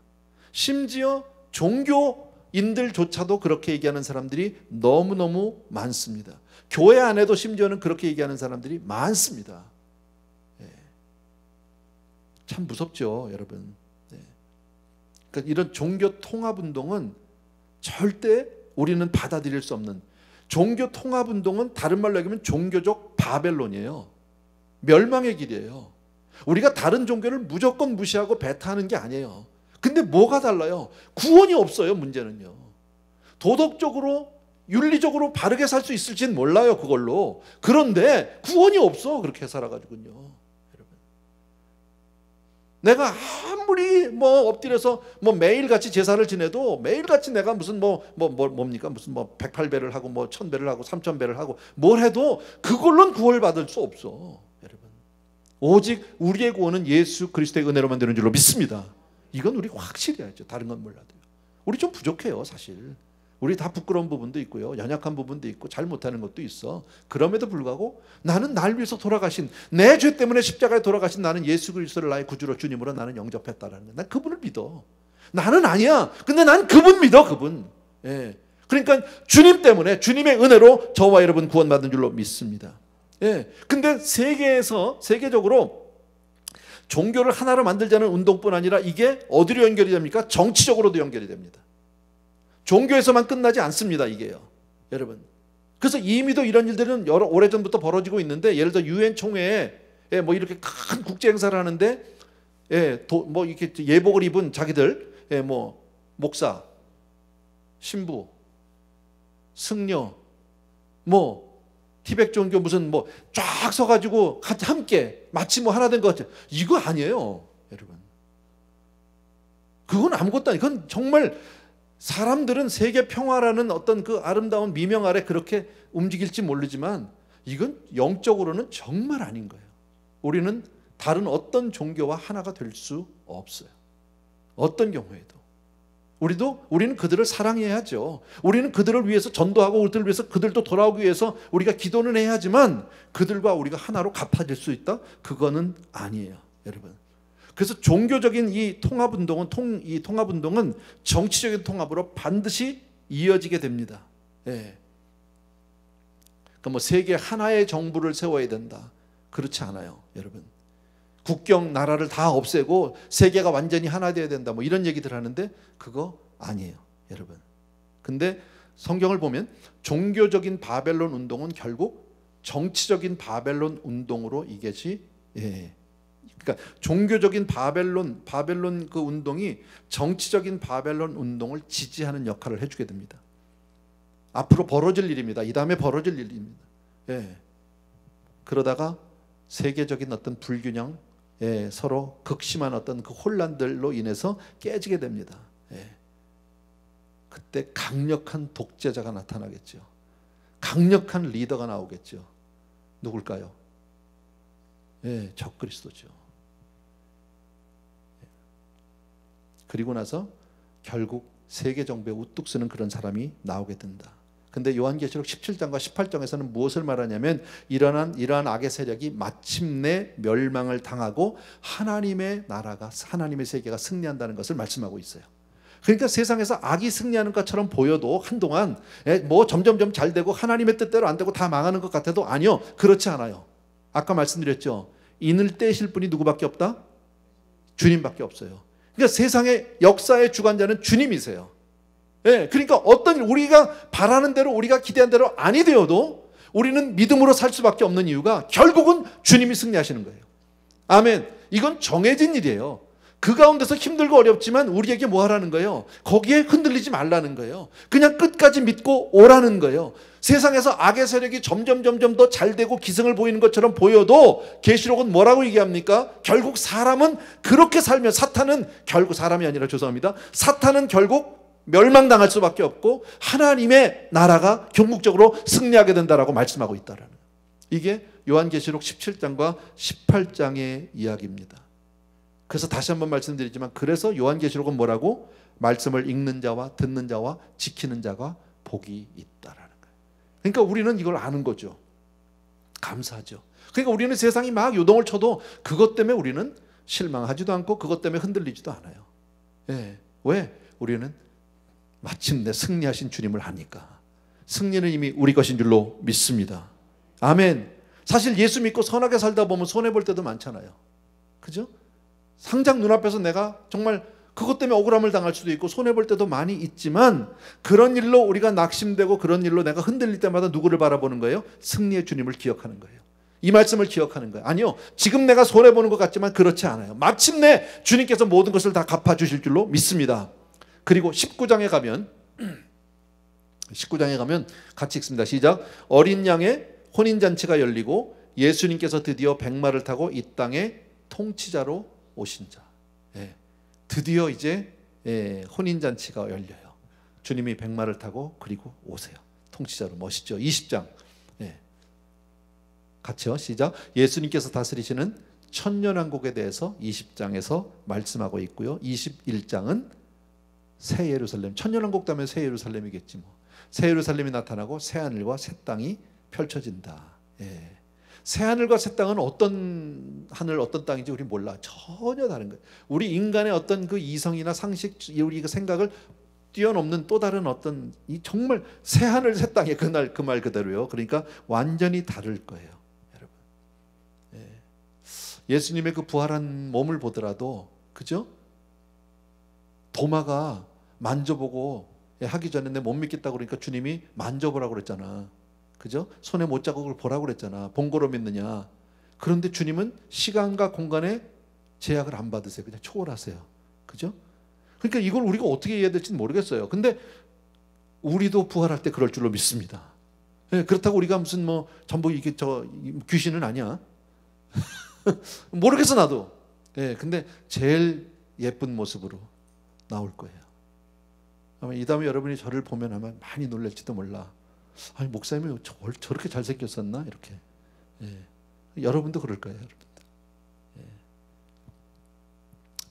심지어 종교인들조차도 그렇게 얘기하는 사람들이 너무너무 많습니다. 교회 안에도 심지어는 그렇게 얘기하는 사람들이 많습니다. 예. 참 무섭죠, 여러분. 예. 그러니까 이런 종교 통합운동은 절대 우리는 받아들일 수 없는, 종교 통합운동은 다른 말로 얘기하면 종교적 바벨론이에요. 멸망의 길이에요. 우리가 다른 종교를 무조건 무시하고 배타하는 게 아니에요. 근데 뭐가 달라요? 구원이 없어요, 문제는요. 도덕적으로 윤리적으로 바르게 살 수 있을지는 몰라요, 그걸로. 그런데 구원이 없어, 그렇게 살아가지고요. 여러분, 내가 아무리 뭐 엎드려서 뭐 매일같이 제사를 지내도 매일같이 내가 무슨 뭡니까? 무슨 뭐 108배를 하고 뭐 1000배를 하고 3000배를 하고 뭘 해도 그걸로는 구원을 받을 수 없어, 여러분. 오직 우리의 구원은 예수 그리스도의 은혜로만 되는 줄로 믿습니다. 이건 우리 확실히 알죠. 다른 건 몰라도요. 우리 좀 부족해요, 사실. 우리 다 부끄러운 부분도 있고요, 연약한 부분도 있고 잘못하는 것도 있어. 그럼에도 불구하고 나는 날 위해서 돌아가신, 내 죄 때문에 십자가에 돌아가신 나는 예수 그리스도를 나의 구주로 주님으로 나는 영접했다라는 거야. 난 그분을 믿어. 나는 아니야. 근데 난 그분 믿어, 그분. 예. 그러니까 주님 때문에, 주님의 은혜로 저와 여러분 구원받은 줄로 믿습니다. 예. 근데 세계적으로 종교를 하나로 만들자는 운동뿐 아니라 이게 어디로 연결이 됩니까? 정치적으로도 연결이 됩니다. 종교에서만 끝나지 않습니다, 이게요, 여러분. 그래서 이미도 이런 일들은 오래전부터 벌어지고 있는데, 예를 들어 유엔 총회에 뭐 이렇게 큰 국제 행사를 하는데, 뭐 이렇게 예복을 입은 자기들, 뭐 목사, 신부, 승려, 뭐 티베트 종교 무슨 뭐 쫙 서가지고 같이 함께 마치 뭐 하나 된 것 같아요. 이거 아니에요, 여러분. 그건 아무것도 아니에요. 그건 정말 사람들은 세계 평화라는 어떤 그 아름다운 미명 아래 그렇게 움직일지 모르지만 이건 영적으로는 정말 아닌 거예요. 우리는 다른 어떤 종교와 하나가 될 수 없어요. 어떤 경우에도. 우리는 그들을 사랑해야죠. 우리는 그들을 위해서 전도하고 그들을 위해서 그들도 돌아오기 위해서 우리가 기도는 해야 하지만 그들과 우리가 하나로 갚아질 수 있다? 그거는 아니에요, 여러분. 그래서 종교적인 이 통합운동은 정치적인 통합으로 반드시 이어지게 됩니다. 예. 그러니까 뭐 세계 하나의 정부를 세워야 된다, 그렇지 않아요, 여러분. 국경 나라를 다 없애고 세계가 완전히 하나 되어야 된다, 뭐 이런 얘기들 하는데 그거 아니에요, 여러분. 근데 성경을 보면 종교적인 바벨론 운동은 결국 정치적인 바벨론 운동으로 이것이, 그러니까 종교적인 바벨론 그 운동이 정치적인 바벨론 운동을 지지하는 역할을 해주게 됩니다. 앞으로 벌어질 일입니다. 이 다음에 벌어질 일입니다. 그러다가 세계적인 어떤 불균형, 서로 극심한 어떤 그 혼란들로 인해서 깨지게 됩니다. 그때 강력한 독재자가 나타나겠죠. 강력한 리더가 나오겠죠. 누굴까요? 적그리스도죠. 그리고 나서 결국 세계 정부에 우뚝 서는 그런 사람이 나오게 된다. 근데 요한계시록 17장과 18장에서는 무엇을 말하냐면 이러한 악의 세력이 마침내 멸망을 당하고 하나님의 나라가, 하나님의 세계가 승리한다는 것을 말씀하고 있어요. 그러니까 세상에서 악이 승리하는 것처럼 보여도 한동안 뭐 점점점 잘 되고 하나님의 뜻대로 안 되고 다 망하는 것 같아도 아니요, 그렇지 않아요. 아까 말씀드렸죠. 인을 떼실 분이 누구밖에 없다? 주님밖에 없어요. 그러니까 세상의 역사의 주관자는 주님이세요. 예, 그러니까 어떤 일, 우리가 바라는 대로, 우리가 기대한 대로 아니 되어도 우리는 믿음으로 살 수밖에 없는 이유가 결국은 주님이 승리하시는 거예요. 아멘. 이건 정해진 일이에요. 그 가운데서 힘들고 어렵지만 우리에게 뭐 하라는 거예요? 거기에 흔들리지 말라는 거예요. 그냥 끝까지 믿고 오라는 거예요. 세상에서 악의 세력이 점점 더 잘되고 기승을 보이는 것처럼 보여도 계시록은 뭐라고 얘기합니까? 결국 사람은 그렇게 살면, 사탄은 결국, 사람이 아니라 죄송합니다, 사탄은 결국 멸망당할 수밖에 없고 하나님의 나라가 궁극적으로 승리하게 된다라고 말씀하고 있다라는, 이게 요한계시록 17장과 18장의 이야기입니다. 그래서 다시 한번 말씀드리지만, 그래서 요한계시록은 뭐라고? 말씀을 읽는 자와 듣는 자와 지키는 자가 복이 있다라는 거예요. 그러니까 우리는 이걸 아는 거죠. 감사하죠. 그러니까 우리는 세상이 막 요동을 쳐도 그것 때문에 우리는 실망하지도 않고 그것 때문에 흔들리지도 않아요. 예. 왜? 우리는 마침내 승리하신 주님을 아니까. 승리는 이미 우리 것인 줄로 믿습니다. 아멘. 사실 예수 믿고 선하게 살다 보면 손해볼 때도 많잖아요. 그죠? 상장 눈앞에서 내가 정말 그것 때문에 억울함을 당할 수도 있고 손해볼 때도 많이 있지만, 그런 일로 우리가 낙심되고 그런 일로 내가 흔들릴 때마다 누구를 바라보는 거예요? 승리의 주님을 기억하는 거예요. 이 말씀을 기억하는 거예요. 아니요, 지금 내가 손해보는 것 같지만 그렇지 않아요. 마침내 주님께서 모든 것을 다 갚아주실 줄로 믿습니다. 그리고 19장에 가면 같이 읽습니다. 시작. 어린 양의 혼인잔치가 열리고 예수님께서 드디어 백마를 타고 이 땅의 통치자로 오신 자. 예. 드디어 이제 혼인잔치가 열려요. 주님이 백마를 타고 그리고 오세요. 통치자로. 멋있죠. 20장. 예. 같이요. 시작. 예수님께서 다스리시는 천년왕국에 대해서 20장에서 말씀하고 있고요. 21장은 새 예루살렘, 천년왕국 다음에 새 예루살렘이겠지 뭐. 새 예루살렘이 나타나고 새 하늘과 새 땅이 펼쳐진다. 예. 새 하늘과 새 땅은 어떤 하늘, 어떤 땅인지 우리 몰라. 전혀 다른 거예요. 우리 인간의 어떤 그 이성이나 상식, 우리 그 생각을 뛰어넘는 또 다른 어떤, 이 정말 새 하늘 새 땅의 그날 그 말 그대로요. 그러니까 완전히 다를 거예요, 여러분. 예. 예수님의 그 부활한 몸을 보더라도, 그죠? 도마가 만져보고 하기 전에 내 못 믿겠다고 그러니까 주님이 만져보라고 그랬잖아. 그죠? 손에 못자국을 보라고 그랬잖아. 본거로 믿느냐. 그런데 주님은 시간과 공간에 제약을 안 받으세요. 그냥 초월하세요. 그죠? 그러니까 이걸 우리가 어떻게 이해해야 될지는 모르겠어요. 근데 우리도 부활할 때 그럴 줄로 믿습니다. 네, 그렇다고 우리가 무슨 뭐 전부 이게 귀신은 아니야. 모르겠어 나도. 네, 근데 제일 예쁜 모습으로 나올 거예요. 아마 이 다음에 여러분이 저를 보면 아마 많이 놀랄지도 몰라. 아니, 목사님이 저렇게 잘생겼었나? 이렇게. 예. 여러분도 그럴 거예요, 여러분들. 예.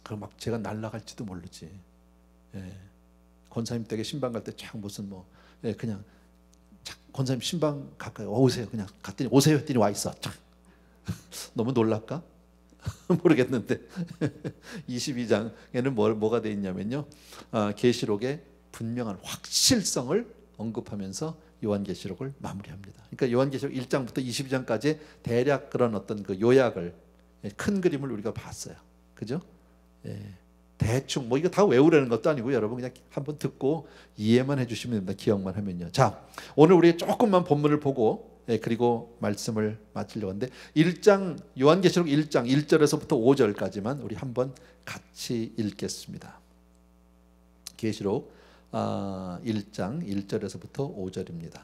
그럼 막 제가 날아갈지도 모르지. 예. 권사님 댁에 신방 갈 때 쫙 무슨 뭐, 예, 그냥 권사님 신방 가까이 오세요. 그냥 갔더니 오세요 했더니 와 있어. 쫙. 너무 놀랄까? 모르겠는데 22장에는 뭐가 되어 있냐면요, 계시록의 분명한 확실성을 언급하면서 요한계시록을 마무리합니다. 그러니까 요한계시록 1장부터 22장까지 대략 그런 어떤 그 요약을, 큰 그림을 우리가 봤어요. 그죠? 예. 대충 뭐 이거 다 외우려는 것도 아니고 여러분 그냥 한번 듣고 이해만 해주시면 됩니다. 기억만 하면요. 자, 오늘 우리 조금만 본문을 보고 그리고 말씀을 마치려고 하는데, 1장 요한계시록 1장 1절에서부터 5절까지만 우리 한번 같이 읽겠습니다. 계시록 1장 1절에서부터 5절입니다.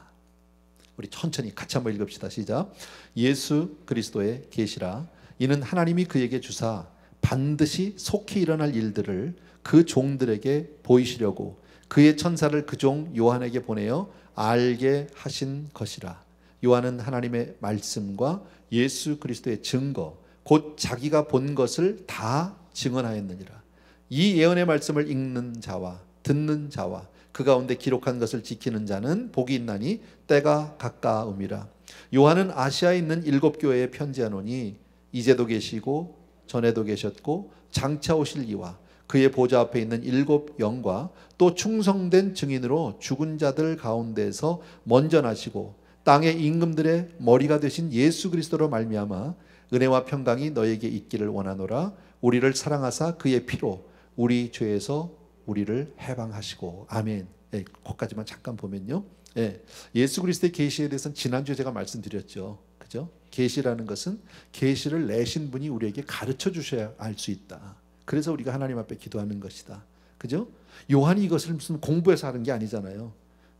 우리 천천히 같이 한번 읽읍시다. 시작. 예수 그리스도의 계시라. 이는 하나님이 그에게 주사 반드시 속히 일어날 일들을 그 종들에게 보이시려고 그의 천사를 그 종 요한에게 보내어 알게 하신 것이라. 요한은 하나님의 말씀과 예수 그리스도의 증거 곧 자기가 본 것을 다 증언하였느니라. 이 예언의 말씀을 읽는 자와 듣는 자와 그 가운데 기록한 것을 지키는 자는 복이 있나니 때가 가까움이라. 요한은 아시아에 있는 7교회에 편지하노니 이제도 계시고 전에도 계셨고 장차 오실 이와 그의 보좌 앞에 있는 7 영과 또 충성된 증인으로 죽은 자들 가운데서 먼저 나시고 땅의 임금들의 머리가 되신 예수 그리스도로 말미암아 은혜와 평강이 너에게 있기를 원하노라. 우리를 사랑하사 그의 피로 우리 죄에서 우리를 해방하시고. 아멘. 예, 거기까지만 잠깐 보면요. 예, 예수 그리스도의 계시에 대해서는 지난주에 제가 말씀드렸죠. 그죠? 계시라는 것은 계시를 내신 분이 우리에게 가르쳐 주셔야 알 수 있다. 그래서 우리가 하나님 앞에 기도하는 것이다. 그죠? 요한이 이것을 무슨 공부해서 하는 게 아니잖아요.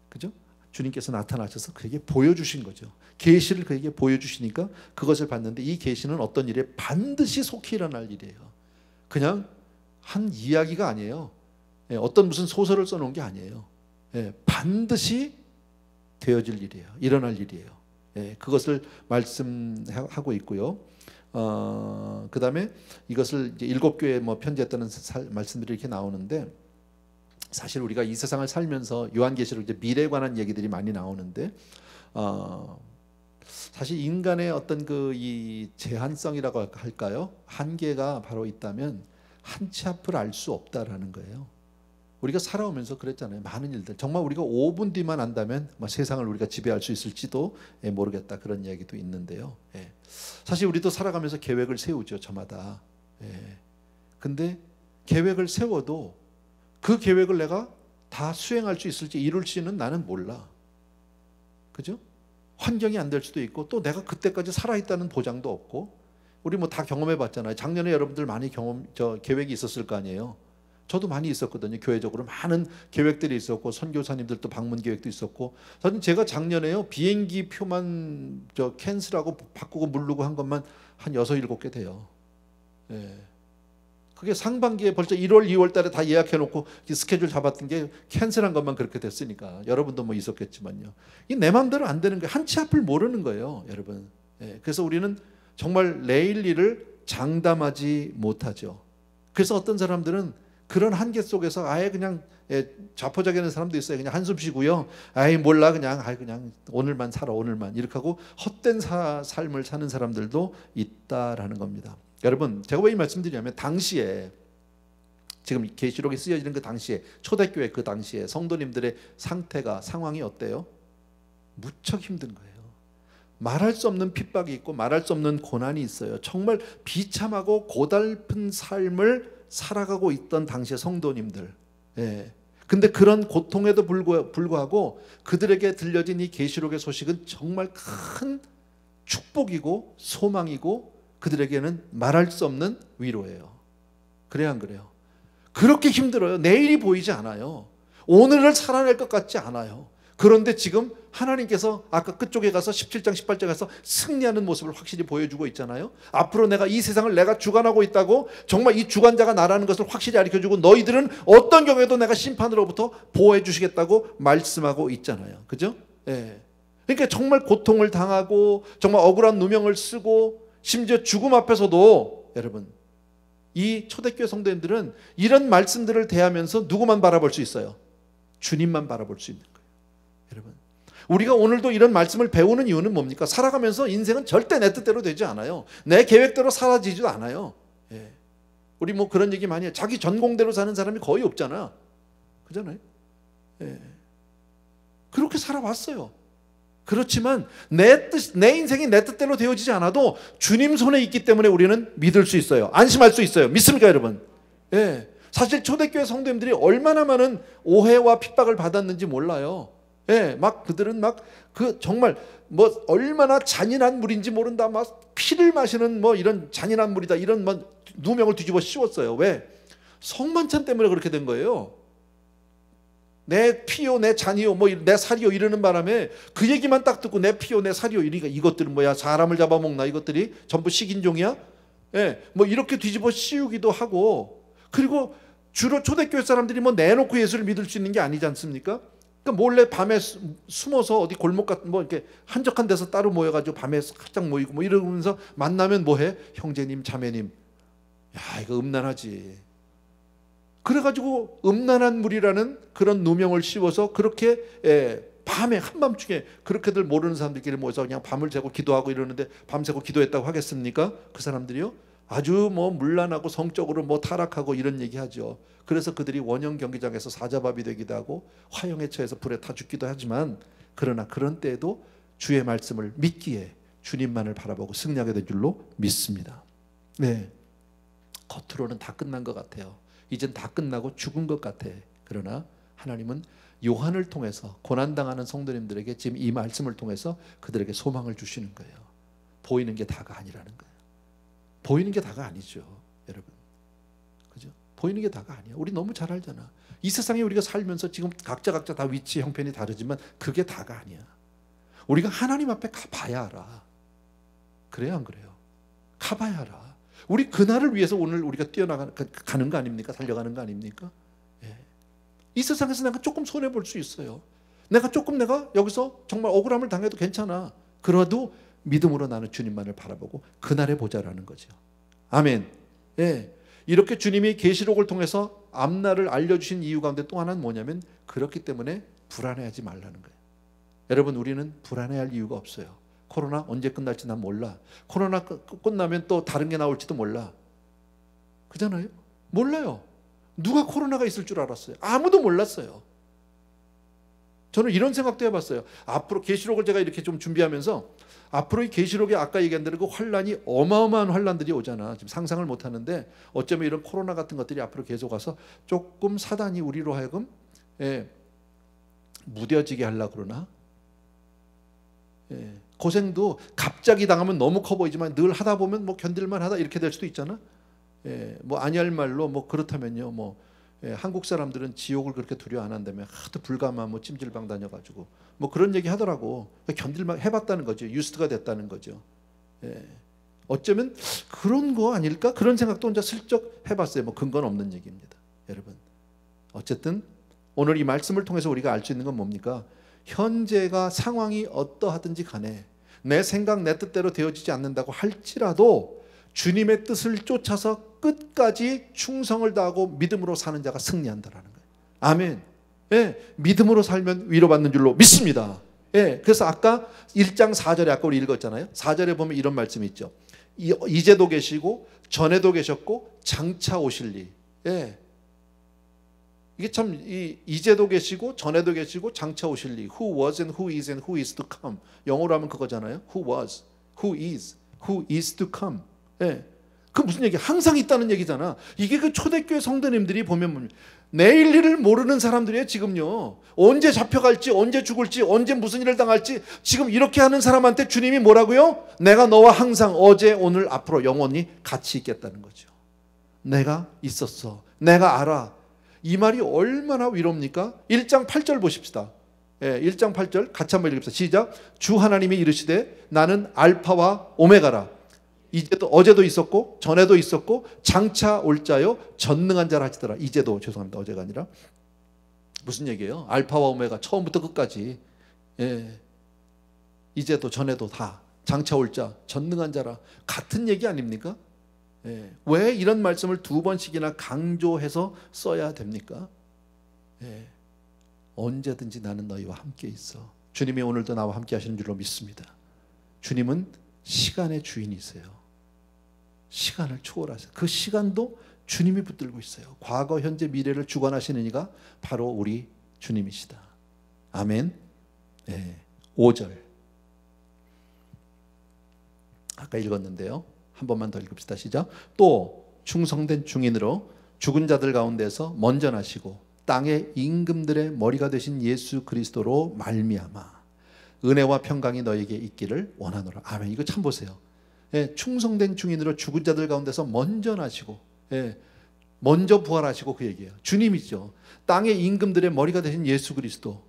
그죠? 주님께서 나타나셔서 그에게 보여주신 거죠. 계시를 그에게 보여주시니까 그것을 봤는데, 이 계시는 어떤 일에 반드시 속히 일어날 일이에요. 그냥 한 이야기가 아니에요. 예, 어떤 무슨 소설을 써놓은 게 아니에요. 예, 반드시 되어질 일이에요. 일어날 일이에요. 예, 그것을 말씀하고 있고요. 그 다음에 이것을 이제 7교회에 뭐 편지했다는 말씀들이 이렇게 나오는데, 사실 우리가 이 세상을 살면서 요한계시록 이제 미래에 관한 얘기들이 많이 나오는데, 사실 인간의 어떤 그 이 제한성이라고 할까요? 한계가 바로 있다면 한 치 앞을 알 수 없다라는 거예요. 우리가 살아오면서 그랬잖아요. 많은 일들. 정말 우리가 5분 뒤만 안다면 세상을 우리가 지배할 수 있을지도 모르겠다. 그런 이야기도 있는데요. 예. 사실 우리도 살아가면서 계획을 세우죠. 저마다. 예. 근데 계획을 세워도 그 계획을 내가 다 수행할 수 있을지 이룰지는 나는 몰라. 그죠? 환경이 안 될 수도 있고, 또 내가 그때까지 살아있다는 보장도 없고. 우리 뭐 다 경험해 봤잖아요. 작년에 여러분들 많이 계획이 있었을 거 아니에요. 저도 많이 있었거든요. 교회적으로 많은 계획들이 있었고, 선교사님들도 방문 계획도 있었고. 사실 제가 작년에요, 비행기 표만 캔슬하고 바꾸고 물르고 한 것만 한 6, 7개 돼요. 예. 그게 상반기에 벌써 1월, 2월 달에 다 예약해 놓고 스케줄 잡았던 게 캔슬한 것만 그렇게 됐으니까. 여러분도 뭐 있었겠지만요. 이 내 마음대로 안 되는 거예요. 한 치 앞을 모르는 거예요, 여러분. 예. 그래서 우리는 정말 내일 일을 장담하지 못하죠. 그래서 어떤 사람들은 그런 한계 속에서 아예 그냥 자포자기하는 사람도 있어요. 그냥 한숨 쉬고요. 아예 몰라, 그냥 오늘만 살아, 오늘만, 이렇게 하고 헛된 삶을 사는 사람들도 있다라는 겁니다. 여러분, 제가 왜 이 말씀드리냐면, 당시에 지금 계시록이 쓰여지는 그 당시에, 초대교회 그 당시에 성도님들의 상황이 어때요? 무척 힘든 거예요. 말할 수 없는 핍박이 있고 말할 수 없는 고난이 있어요. 정말 비참하고 고달픈 삶을 살아가고 있던 당시의 성도님들. 예. 근데 그런 고통에도 불구하고 그들에게 들려진 이 계시록의 소식은 정말 큰 축복이고 소망이고, 그들에게는 말할 수 없는 위로예요. 그래야 안 그래요? 그렇게 힘들어요. 내일이 보이지 않아요. 오늘을 살아낼 것 같지 않아요. 그런데 지금 하나님께서 아까 그쪽에 가서 17장 18장에 가서 승리하는 모습을 확실히 보여주고 있잖아요. 앞으로 내가 이 세상을 내가 주관하고 있다고, 정말 이 주관자가 나라는 것을 확실히 가르쳐주고, 너희들은 어떤 경우에도 내가 심판으로부터 보호해 주시겠다고 말씀하고 있잖아요. 그죠? 예. 그러니까 정말 고통을 당하고 정말 억울한 누명을 쓰고, 심지어 죽음 앞에서도, 여러분, 이 초대교회 성도님들은 이런 말씀들을 대하면서 누구만 바라볼 수 있어요? 주님만 바라볼 수 있는 거예요. 여러분, 우리가 오늘도 이런 말씀을 배우는 이유는 뭡니까? 살아가면서 인생은 절대 내 뜻대로 되지 않아요. 내 계획대로 사라지지도 않아요. 예. 우리 뭐 그런 얘기 많이 해요. 자기 전공대로 사는 사람이 거의 없잖아. 그잖아요. 예. 그렇게 살아왔어요. 그렇지만 내 인생이 내 뜻대로 되어지지 않아도 주님 손에 있기 때문에 우리는 믿을 수 있어요. 안심할 수 있어요. 믿습니까, 여러분? 예. 사실 초대교회 성도님들이 얼마나 많은 오해와 핍박을 받았는지 몰라요. 예, 그들은 정말 얼마나 잔인한 물인지 모른다. 피를 마시는 이런 잔인한 물이다. 이런 누명을 뒤집어 씌웠어요. 왜? 성만찬 때문에 그렇게 된 거예요. 내 피요, 내 잔이요, 내 살이요 이러는 바람에 그 얘기만 딱 듣고 내 피요, 내 살이요 이러니까 이것들은 뭐야? 사람을 잡아먹나? 이것들이 전부 식인종이야? 예, 이렇게 뒤집어 씌우기도 하고, 그리고 주로 초대교회 사람들이 내놓고 예수를 믿을 수 있는 게 아니지 않습니까? 그러니까 몰래 밤에 숨어서 어디 골목 같은 이렇게 한적한 데서 따로 모여가지고 밤에 살짝 모이고 이러면서 만나면 뭐해? 형제님, 자매님, 야 이거 음란하지. 그래가지고 음란한 물이라는 그런 누명을 씌워서 그렇게 밤에 한밤중에 그렇게들 모르는 사람들끼리 모여서 그냥 밤을 새고 기도하고 이러는데, 밤새고 기도했다고 하겠습니까? 그 사람들이요? 아주 문란하고 성적으로 타락하고 이런 얘기하죠. 그래서 그들이 원형 경기장에서 사자밥이 되기도 하고 화형에 처해서 불에 타 죽기도 하지만, 그러나 그런 때에도 주의 말씀을 믿기에 주님만을 바라보고 승리하게 될 줄로 믿습니다. 네. 겉으로는 다 끝난 것 같아요. 이젠 다 끝나고 죽은 것 같아. 그러나 하나님은 요한을 통해서 고난당하는 성도님들에게 지금 이 말씀을 통해서 그들에게 소망을 주시는 거예요. 보이는 게 다가 아니라는 거예요. 보이는 게 다가 아니죠, 여러분. 그죠? 보이는 게 다가 아니야. 우리 너무 잘 알잖아. 이 세상에 우리가 살면서 지금 각자 다 위치 형편이 다르지만 그게 다가 아니야. 우리가 하나님 앞에 가봐야 알아. 그래요, 안 그래요? 가봐야 알아. 우리 그날을 위해서 오늘 우리가 뛰어나가는 거 아닙니까? 달려가는 거 아닙니까? 예. 이 세상에서 내가 조금 손해볼 수 있어요. 내가 여기서 정말 억울함을 당해도 괜찮아. 그래도 믿음으로 나는 주님만을 바라보고 그날에 보자라는 거죠. 아멘. 예. 이렇게 주님이 계시록을 통해서 앞날을 알려주신 이유 가운데 또 하나는 뭐냐면 그렇기 때문에 불안해하지 말라는 거예요. 여러분, 우리는 불안해할 이유가 없어요. 코로나 언제 끝날지 난 몰라. 코로나 끝나면 또 다른 게 나올지도 몰라. 그잖아요. 몰라요. 누가 코로나가 있을 줄 알았어요? 아무도 몰랐어요. 저는 이런 생각도 해봤어요. 앞으로 계시록을 제가 이렇게 좀 준비하면서 앞으로 이 계시록에 아까 얘기한 대로 그 환란이 어마어마한 환란들이 오잖아. 지금 상상을 못 하는데 어쩌면 이런 코로나 같은 것들이 앞으로 계속 와서 조금 사단이 우리로 하여금 무뎌지게 하려고 그러나? 고생도 갑자기 당하면 너무 커 보이지만 늘 하다 보면 뭐 견딜만 하다 이렇게 될 수도 있잖아. 뭐 아니할 말로 뭐 그렇다면요. 한국 사람들은 지옥을 그렇게 두려워 안 한다며 하도 불가마 뭐 찜질방 다녀가지고 뭐 그런 얘기 하더라고. 견딜만 해봤다는 거죠. 유스트가 됐다는 거죠. 어쩌면 그런 거 아닐까? 그런 생각도 혼자 슬쩍 해봤어요. 뭐 근거는 없는 얘기입니다, 여러분. 어쨌든 오늘 이 말씀을 통해서 우리가 알 수 있는 건 뭡니까? 현재가 상황이 어떠하든지 간에 내 생각 내 뜻대로 되어지지 않는다고 할지라도 주님의 뜻을 쫓아서 끝까지 충성을 다하고 믿음으로 사는 자가 승리한다라는 거예요. 아멘. 믿음으로 살면 위로받는 줄로 믿습니다. 그래서 아까 1장 4절에 아까 우리 읽었잖아요. 4절에 보면 이런 말씀이 있죠. 이제도 계시고 전에도 계셨고 장차 오실리. 이게 참 이제도 계시고 전에도 계시고 장차 오실리. Who was and who is and who is to come. 영어로 하면 그거잖아요. Who was, who is to come. 그 무슨 얘기야? 항상 있다는 얘기잖아. 이게 그 초대교회 성도님들이 보면 내일 일을 모르는 사람들이에요. 지금요. 언제 잡혀갈지, 언제 죽을지, 언제 무슨 일을 당할지 지금 이렇게 하는 사람한테 주님이 뭐라고요? 내가 너와 항상 어제, 오늘, 앞으로 영원히 같이 있겠다는 거죠. 내가 있었어. 내가 알아. 이 말이 얼마나 위로입니까? 1장 8절 보십시다. 1장 8절 같이 한번 읽읍시다. 시작. 주 하나님이 이르시되 나는 알파와 오메가라. 이제도 어제도 있었고 전에도 있었고 장차 올 자요 전능한 자라 하시더라. 이제도 죄송합니다. 어제가 아니라. 무슨 얘기예요? 알파와 오메가 처음부터 끝까지. 이제도 전에도 다 장차 올 자 전능한 자라. 같은 얘기 아닙니까? 왜 이런 말씀을 두 번씩이나 강조해서 써야 됩니까? 언제든지 나는 너희와 함께 있어. 주님이 오늘도 나와 함께 하시는 줄로 믿습니다. 주님은 시간의 주인이세요. 시간을 초월하세요. 그 시간도 주님이 붙들고 있어요. 과거, 현재, 미래를 주관하시는 이가 바로 우리 주님이시다. 아멘. 5절 아까 읽었는데요. 한 번만 더 읽읍시다. 시작. 또 충성된 증인으로 죽은 자들 가운데서 먼저 나시고 땅의 임금들의 머리가 되신 예수 그리스도로 말미암아 은혜와 평강이 너에게 있기를 원하노라. 아멘. 이거 참 보세요. 충성된 증인으로 죽은 자들 가운데서 먼저 나시고 먼저 부활하시고 그 얘기예요. 주님이죠. 땅의 임금들의 머리가 되신 예수 그리스도.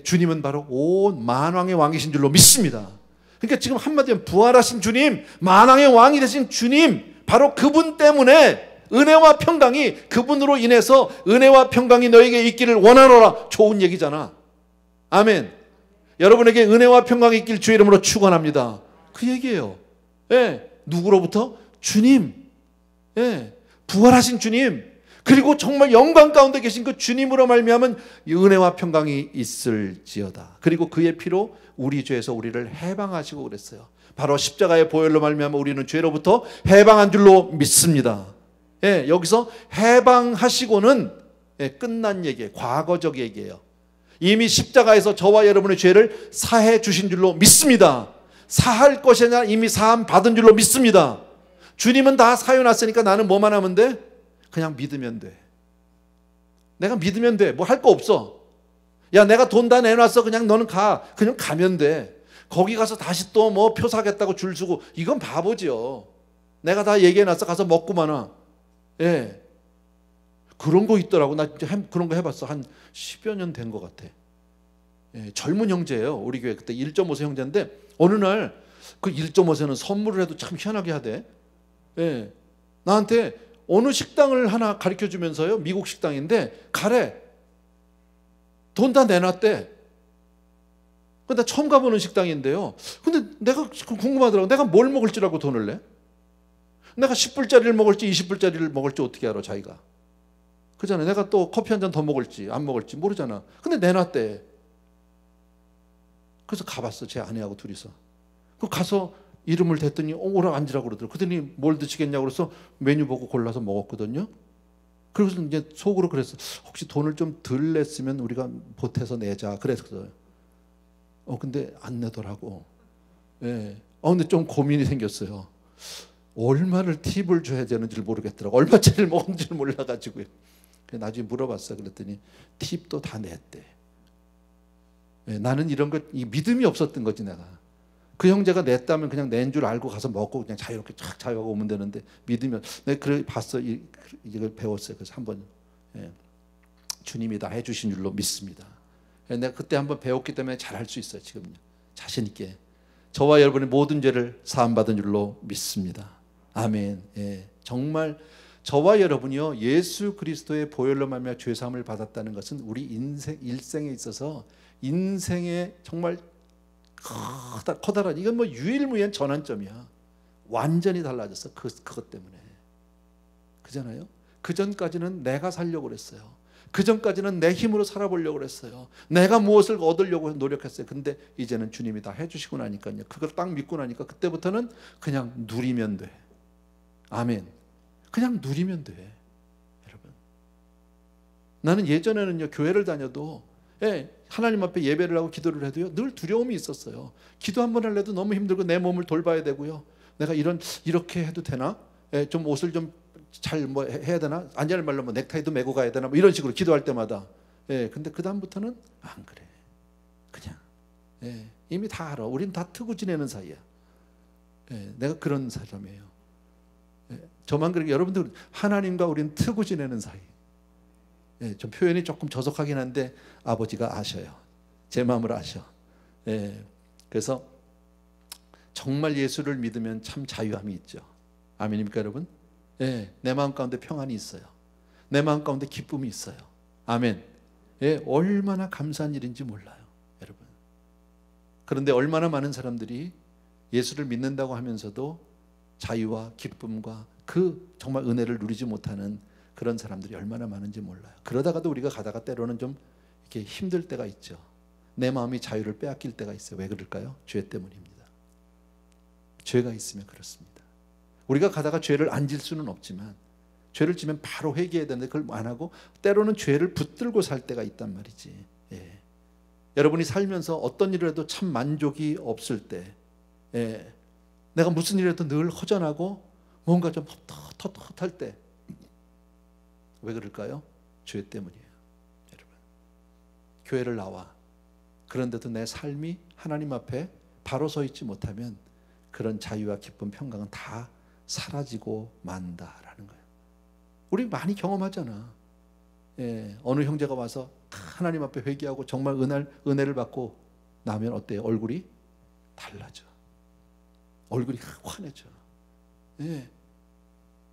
주님은 바로 온 만왕의 왕이신 줄로 믿습니다. 그러니까 지금 한마디로 부활하신 주님, 만왕의 왕이 되신 주님, 바로 그분 때문에 은혜와 평강이 그분으로 인해서 은혜와 평강이 너에게 있기를 원하노라. 좋은 얘기잖아. 아멘. 여러분에게 은혜와 평강이 있길 주의 이름으로 축원합니다. 그 얘기예요. 누구로부터? 주님. 부활하신 주님. 그리고 정말 영광 가운데 계신 그 주님으로 말미암은 은혜와 평강이 있을지어다. 그리고 그의 피로 우리 죄에서 우리를 해방하시고 그랬어요. 바로 십자가의 보혈로 말미암아 우리는 죄로부터 해방한 줄로 믿습니다. 여기서 해방하시고는 끝난 얘기예요. 과거적 얘기예요. 이미 십자가에서 저와 여러분의 죄를 사해 주신 줄로 믿습니다. 사할 것이 아니라 이미 사함 받은 줄로 믿습니다. 주님은 다 사여놨으니까 나는 뭐만 하면 돼? 그냥 믿으면 돼. 내가 믿으면 돼. 뭐 할 거 없어. 야, 내가 돈 다 내놨어. 그냥 너는 가. 그냥 가면 돼. 거기 가서 다시 또 뭐 표 사겠다고 줄 서고, 이건 바보지요. 내가 다 얘기해놨어. 가서 먹고 마나. 예. 그런 거 있더라고. 나 그런 거 해봤어. 한 10여 년 된 것 같아. 예, 젊은 형제예요. 우리 교회 그때 1.5세 형제인데, 어느 날 그 1.5세는 선물을 해도 참 희한하게 하대. 예. 나한테 어느 식당을 하나 가르쳐 주면서요. 미국 식당인데 가래. 돈 다 내놨대. 근데 처음 가보는 식당인데요. 근데 내가 궁금하더라고. 내가 뭘 먹을지라고 돈을 내? 내가 10불짜리를 먹을지 20불짜리를 먹을지 어떻게 알아, 자기가? 그잖아. 내가 또 커피 한 잔 더 먹을지 안 먹을지 모르잖아. 근데 내놨대. 그래서 가봤어. 제 아내하고 둘이서. 그 가서 이름을 댔더니 오라 앉으라고 그러더라고. 그랬더니 뭘 드시겠냐고 그래서 메뉴 보고 골라서 먹었거든요. 그래서 이제 속으로 그랬어. 혹시 돈을 좀 덜 냈으면 우리가 보태서 내자. 그랬어요. 근데 안 내더라고. 예. 근데 좀 고민이 생겼어요. 얼마를 팁을 줘야 되는지를 모르겠더라고. 얼마짜리를 먹은지를 몰라가지고요. 나중에 물어봤어. 그랬더니 팁도 다 냈대. 예, 나는 이런 거 믿음이 없었던 거지 내가. 그 형제가 냈다면 그냥 낸 줄 알고 가서 먹고 그냥 자유롭게 쫙 자유하고 오면 되는데 믿으면 내가 그래 봤어. 이걸 배웠어요. 그래서 한번 주님이 다 해주신 줄로 믿습니다. 내가 그때 한번 배웠기 때문에 잘할 수 있어요. 지금 자신 있게 저와 여러분의 모든 죄를 사함받은 줄로 믿습니다. 아멘. 예, 정말 저와 여러분이요 예수 그리스도의 보혈로 말미암아 죄 사함을 받았다는 것은 우리 일생에 있어서 인생의 정말 커다란, 이건 뭐 유일무이한 전환점이야. 완전히 달라졌어. 그것 때문에. 그잖아요. 그 전까지는 내가 살려고 그랬어요. 그 전까지는 내 힘으로 살아보려고 그랬어요. 내가 무엇을 얻으려고 노력했어요. 근데 이제는 주님이 다 해주시고 나니까요. 그걸 딱 믿고 나니까 그때부터는 그냥 누리면 돼. 아멘. 그냥 누리면 돼. 여러분. 나는 예전에는요 교회를 다녀도 하나님 앞에 예배를 하고 기도를 해도요 늘 두려움이 있었어요. 기도 한 번 할래도 너무 힘들고 내 몸을 돌봐야 되고요. 내가 이렇게 해도 되나? 좀 옷을 좀 잘 뭐 해야 되나? 아니할 말로 뭐 넥타이도 메고 가야 되나? 뭐 이런 식으로 기도할 때마다. 근데 그 다음부터는 안 그래. 그냥 이미 다 알아. 우린 다 트고 지내는 사이야. 내가 그런 사람이에요. 저만 그렇게 여러분들 하나님과 우린 트고 지내는 사이. 좀 표현이 조금 저속하긴 한데 아버지가 아셔요. 제 마음을 아셔. 그래서 정말 예수를 믿으면 참 자유함이 있죠. 아멘입니까 여러분? 내 마음 가운데 평안이 있어요. 내 마음 가운데 기쁨이 있어요. 아멘. 얼마나 감사한 일인지 몰라요 여러분. 그런데 얼마나 많은 사람들이 예수를 믿는다고 하면서도 자유와 기쁨과 그 정말 은혜를 누리지 못하는 그런 사람들이 얼마나 많은지 몰라요. 그러다가도 우리가 가다가 때로는 좀 이렇게 힘들 때가 있죠. 내 마음이 자유를 빼앗길 때가 있어요. 왜 그럴까요? 죄 때문입니다. 죄가 있으면 그렇습니다. 우리가 가다가 죄를 안 질 수는 없지만 죄를 지면 바로 회개해야 되는데 그걸 안 하고 때로는 죄를 붙들고 살 때가 있단 말이지. 여러분이 살면서 어떤 일을 해도 참 만족이 없을 때, 내가 무슨 일을 해도 늘 허전하고 뭔가 좀 헛헛할 때, 왜 그럴까요? 죄 때문이에요. 여러분, 교회를 나와 그런데도 내 삶이 하나님 앞에 바로 서 있지 못하면 그런 자유와 기쁨, 평강은 다 사라지고 만다라는 거예요. 우리 많이 경험하잖아. 어느 형제가 와서 하나님 앞에 회개하고 정말 은혜를 받고 나면 어때요? 얼굴이 달라져. 얼굴이 환해져.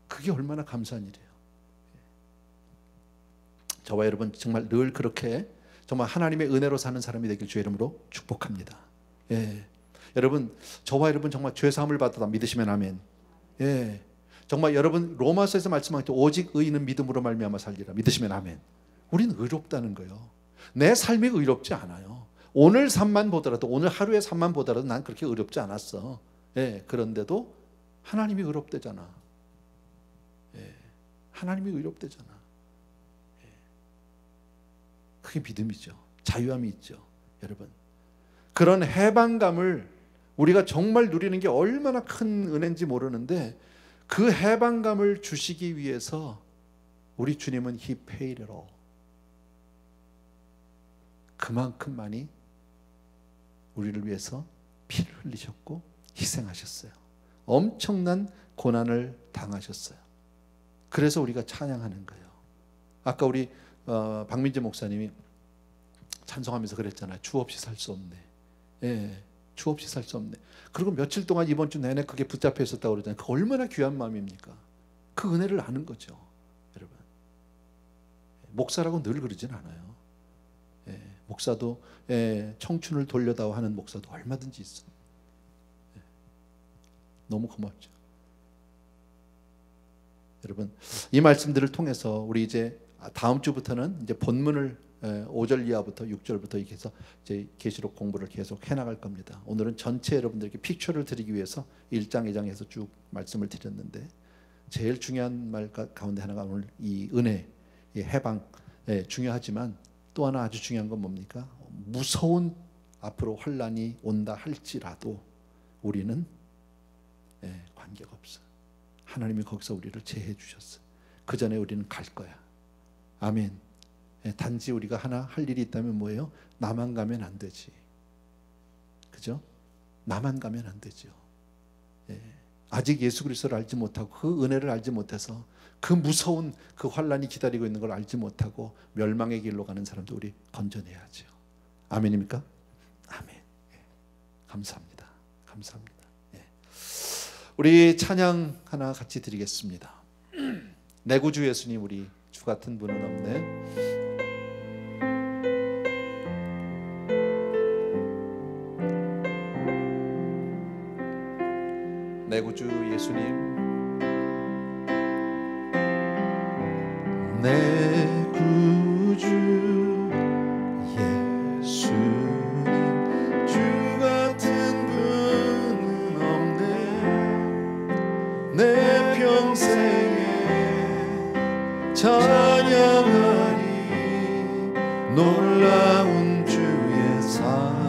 그게 얼마나 감사한 일이에요. 저와 여러분 정말 늘 그렇게 정말 하나님의 은혜로 사는 사람이 되길 주의 이름으로 축복합니다. 여러분 저와 여러분 정말 죄 사함을 받았다 믿으시면 아멘. 정말 여러분 로마서에서 말씀하신 오직 의인은 믿음으로 말미암아 살리라 믿으시면 아멘. 우리는 의롭다는 거예요. 내 삶이 의롭지 않아요. 오늘 삶만 보더라도 오늘 하루의 삶만 보더라도 난 그렇게 의롭지 않았어. 그런데도 하나님이 의롭대잖아. 하나님이 의롭대잖아. 그게 믿음이죠. 자유함이 있죠. 여러분 그런 해방감을 우리가 정말 누리는 게 얼마나 큰 은혜인지 모르는데 그 해방감을 주시기 위해서 우리 주님은 He paid it all. 그만큼 많이 우리를 위해서 피를 흘리셨고 희생하셨어요. 엄청난 고난을 당하셨어요. 그래서 우리가 찬양하는 거예요. 아까 우리 박민재 목사님이 찬송하면서 그랬잖아요. 주 없이 살 수 없네. 예, 주 없이 살 수 없네. 그리고 며칠 동안 이번 주 내내 그게 붙잡혀 있었다고 그러잖아요. 그 얼마나 귀한 마음입니까? 그 은혜를 아는 거죠, 여러분. 목사라고 늘 그러진 않아요. 예, 목사도 청춘을 돌려다오 하는 목사도 얼마든지 있어요. 예, 너무 고맙죠. 여러분, 이 말씀들을 통해서 우리 이제 다음 주부터는 이제 본문을 5절 이하부터 6절부터 이렇게 해서 이제 계시록 공부를 계속 해나갈 겁니다. 오늘은 전체 여러분들에게 픽처를 드리기 위해서 1장 2장에서 쭉 말씀을 드렸는데, 제일 중요한 말 가운데 하나가 오늘 이 은혜, 이 해방, 중요하지만 또 하나 아주 중요한 건 뭡니까? 무서운 앞으로 환난이 온다 할지라도 우리는 관계가 없어. 하나님이 거기서 우리를 제해 주셨어. 그 전에 우리는 갈 거야. 아멘. 단지 우리가 하나 할 일이 있다면 뭐예요? 나만 가면 안 되지. 그죠? 나만 가면 안 되죠. 아직 예수 그리스도를 알지 못하고 그 은혜를 알지 못해서 그 무서운 그 환난이 기다리고 있는 걸 알지 못하고 멸망의 길로 가는 사람도 우리 건져내야죠. 아멘입니까? 아멘. 감사합니다. 감사합니다. 우리 찬양 하나 같이 드리겠습니다. 내 구주 예수님, 우리 주 같은 분은 없네. 내 구주 예수님, 내 구주 예수님, 주 같은 분은 없네. 내 평생에 찬양하리 놀라운 주의 사랑.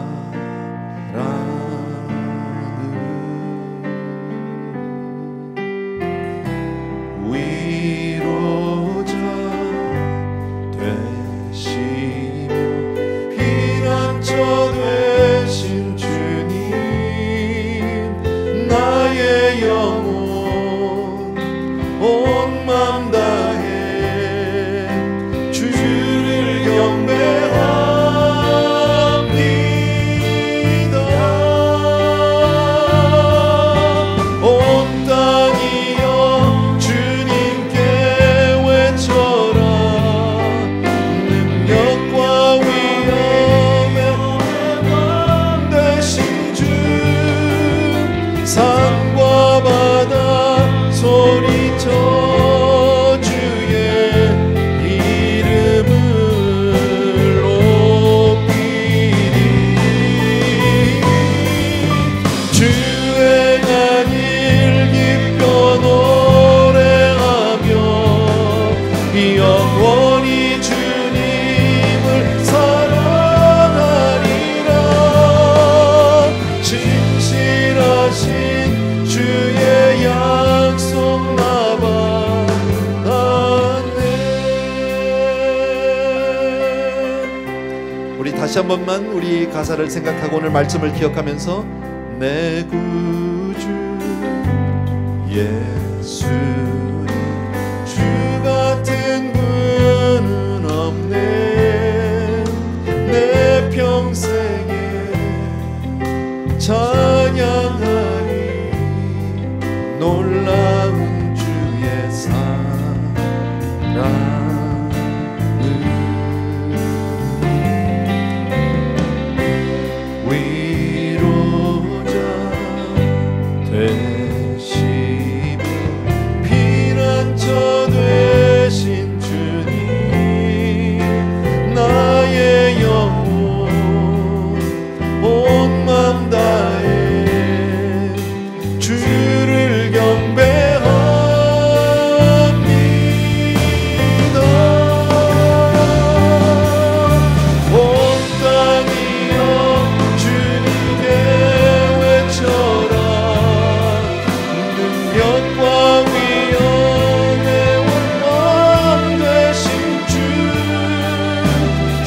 다시 한 번만 우리 가사를 생각하고 오늘 말씀을 기억하면서 내 구주 예수님, 주 같은 분은 없네. 내 평생에 찬양하리 놀라운 주의 사랑. 되시며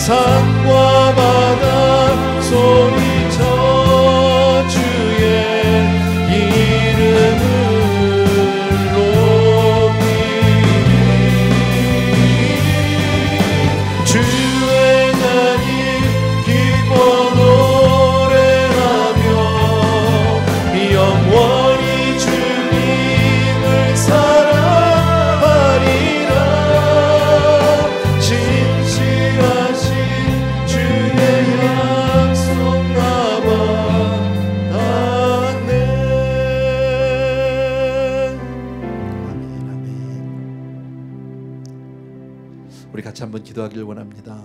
산과 바다 소리쳐 주의 이름을 높이리. 주 행하니 기뻐 노래하며 영원히 주님을 사랑하리라. 진실하신 주의 약속 나 받았네. 아멘, 아멘. 우리 같이 한번 기도하기를 원합니다.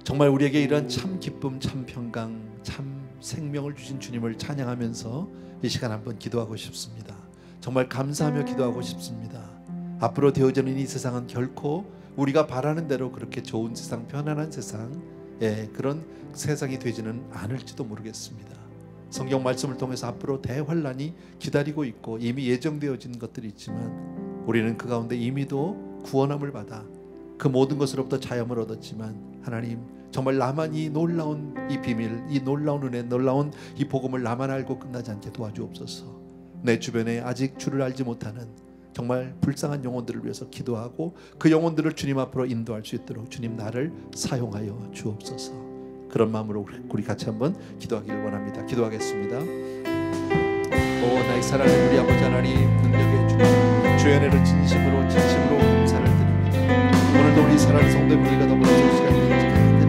정말 우리에게 이런 참 기쁨, 참 평강, 참 생명을 주신 주님을 찬양하면서 이 시간 한번 기도하고 싶습니다. 정말 감사하며 기도하고 싶습니다. 앞으로 되어지는 이 세상은 결코 우리가 바라는 대로 그렇게 좋은 세상, 편안한 세상, 그런 세상이 되지는 않을지도 모르겠습니다. 성경 말씀을 통해서 앞으로 대환란이 기다리고 있고 이미 예정되어진 것들이 있지만 우리는 그 가운데 이미도 구원함을 받아 그 모든 것으로부터 자유함을 얻었지만 하나님, 정말 나만 이 놀라운 이 비밀, 이 놀라운 은혜, 놀라운 이 복음을 나만 알고 끝나지 않게 도와주옵소서. 내 주변에 아직 주를 알지 못하는 정말 불쌍한 영혼들을 위해서 기도하고 그 영혼들을 주님 앞으로 인도할 수 있도록 주님 나를 사용하여 주옵소서. 그런 마음으로 우리 같이 한번 기도하기를 원합니다. 기도하겠습니다. 오 나의 사랑하는 우리 아버지 하나님, 능력의 주님, 주의 은혜를 진심으로 감사를 드립니다. 오늘도 우리 사랑하는 성도 우리가 더불어서 시간을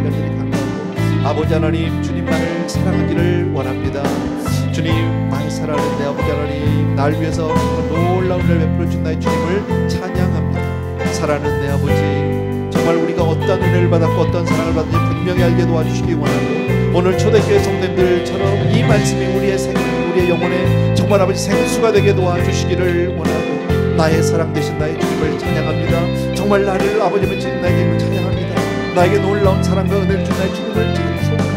간절히 감사하고 아버지 하나님, 주님만을 사랑하기를 원합니다. 주님, 나의 사랑하는 내 아버지 하나님, 날 위해서 놀라운 은혜를 베풀어 준 나의 주님을 찬양합니다. 사랑하는 내 아버지, 정말 우리가 어떤 은혜를 받았고 어떤 사랑을 받는지 분명히 알게 도와주시기 원하고 오늘 초대교회 성도님들처럼 이 말씀이 우리의 생명, 우리의 영혼에 정말 아버지 생수가 되게 도와주시기를 원하고 나의 사랑 되신 나의 주님을 찬양합니다. 정말 나를 아버지의 주님 나에게 힘을 찬양합니다. 나에게 놀라운 사랑과 은혜를 준 나의 주님을 찬송합니다.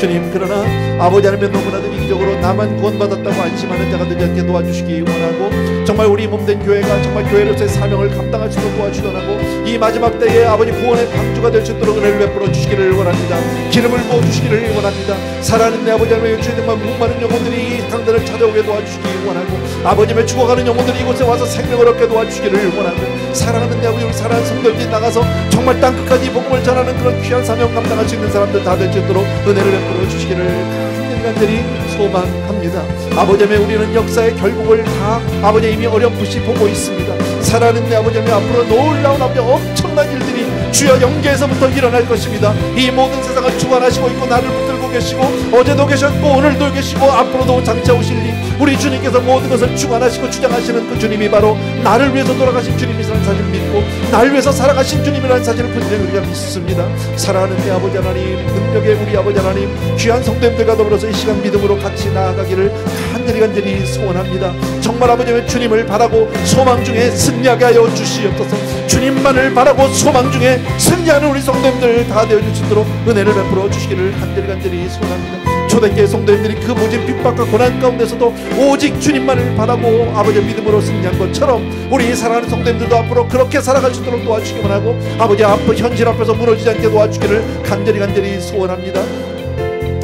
주님, 그러나 아버지 하나님 너무나도 이기적으로 나만 구원받았다고 안심하는 자가 되지 않게 도와주시기 원하고 정말 우리 몸된 교회가 정말 교회로서의 사명을 감당할 수 있도록 도와주시더라고 이 마지막 때에 아버지 구원의 방주가 될 수 있도록 은혜를 베풀어 주시기를 원합니다. 기름을 부어 주시기를 원합니다. 사랑하는 내 아버지 하나님, 주님과 목마른 영혼들이 이 강단을 찾아오게 도와주시기 원하고 아버지의 죽어가는 영혼들이 이곳에 와서 생명을 얻게 도와주시기를 원하고 사랑하는 내 아버지, 우리 사랑하는 성도들이 나가서 정말 땅끝까지 복음을 전하는 그런 귀한 사명 감당할 수 있는 사람들 다 될 수 있도록 은혜를 베풀어 주시기를 간절히 소망합니다. 아버지 하나님, 우리는 역사의 결국을 다 아버지 이미 어렴풋이 보고 있습니다. 사랑하는 내 아버지 하나님, 앞으로 놀라운 아버지 엄청난 일들이 주여 영계에서부터 일어날 것입니다. 이 모든 세상을 주관하시고 있고 나를 붙들고 계시고 어제도 계셨고 오늘도 계시고 앞으로도 장차 오실 이 우리 주님께서 모든 것을 주관하시고 주장하시는 그 주님이 바로 나를 위해서 돌아가신 주님이라는 사실을 믿고 나를 위해서 살아가신 주님이라는 사실을 분명히 우리가 믿습니다. 사랑하는 내 아버지 하나님, 능력의 우리 아버지 하나님, 귀한 성도님들과 더불어서 이 시간 믿음으로 같이 나아가기를 간절히 소원합니다. 정말 아버지의 주님을 바라고 소망 중에 승리하게 하여 주시옵소서. 주님만을 바라고 소망 중에 승리하는 우리 성도님들 다 되어줄 수 있도록 은혜를 베풀어 주시기를 간절히 소원합니다. 초대교회 성도님들이 그 모진 핍박과 고난 가운데서도 오직 주님만을 바라고 아버지의 믿음으로 승리한 것처럼 우리 사랑하는 성도님들도 앞으로 그렇게 살아갈 수 있도록 도와주시기 원하고 아버지 앞으로 현실 앞에서 무너지지 않게 도와주기를 간절히 소원합니다.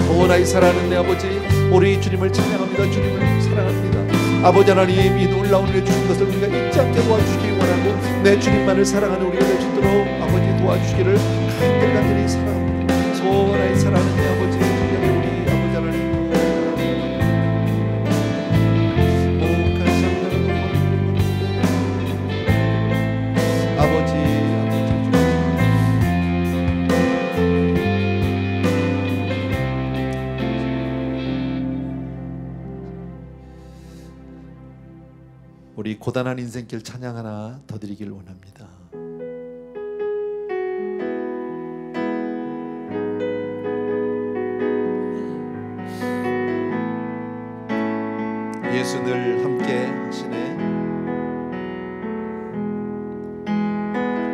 오 나의 사랑하는 내 아버지, 우리 주님을 찬양합니다. 주님을 사랑합니다. 아버지 하나님, 이 놀라운 은혜 주신 것을 우리가 잊지 않게 도와주시기 원하고 내 주님만을 사랑하는 우리가 될 수 있도록 아버지 도와주시기를 간절히 사랑합니다. 소원하의 사랑하는 내 아버지, 우리 아버지 하나님, 아버지 우리 고단한 인생길 찬양 하나 더 드리길 원합니다. 예수 늘 함께 하시네.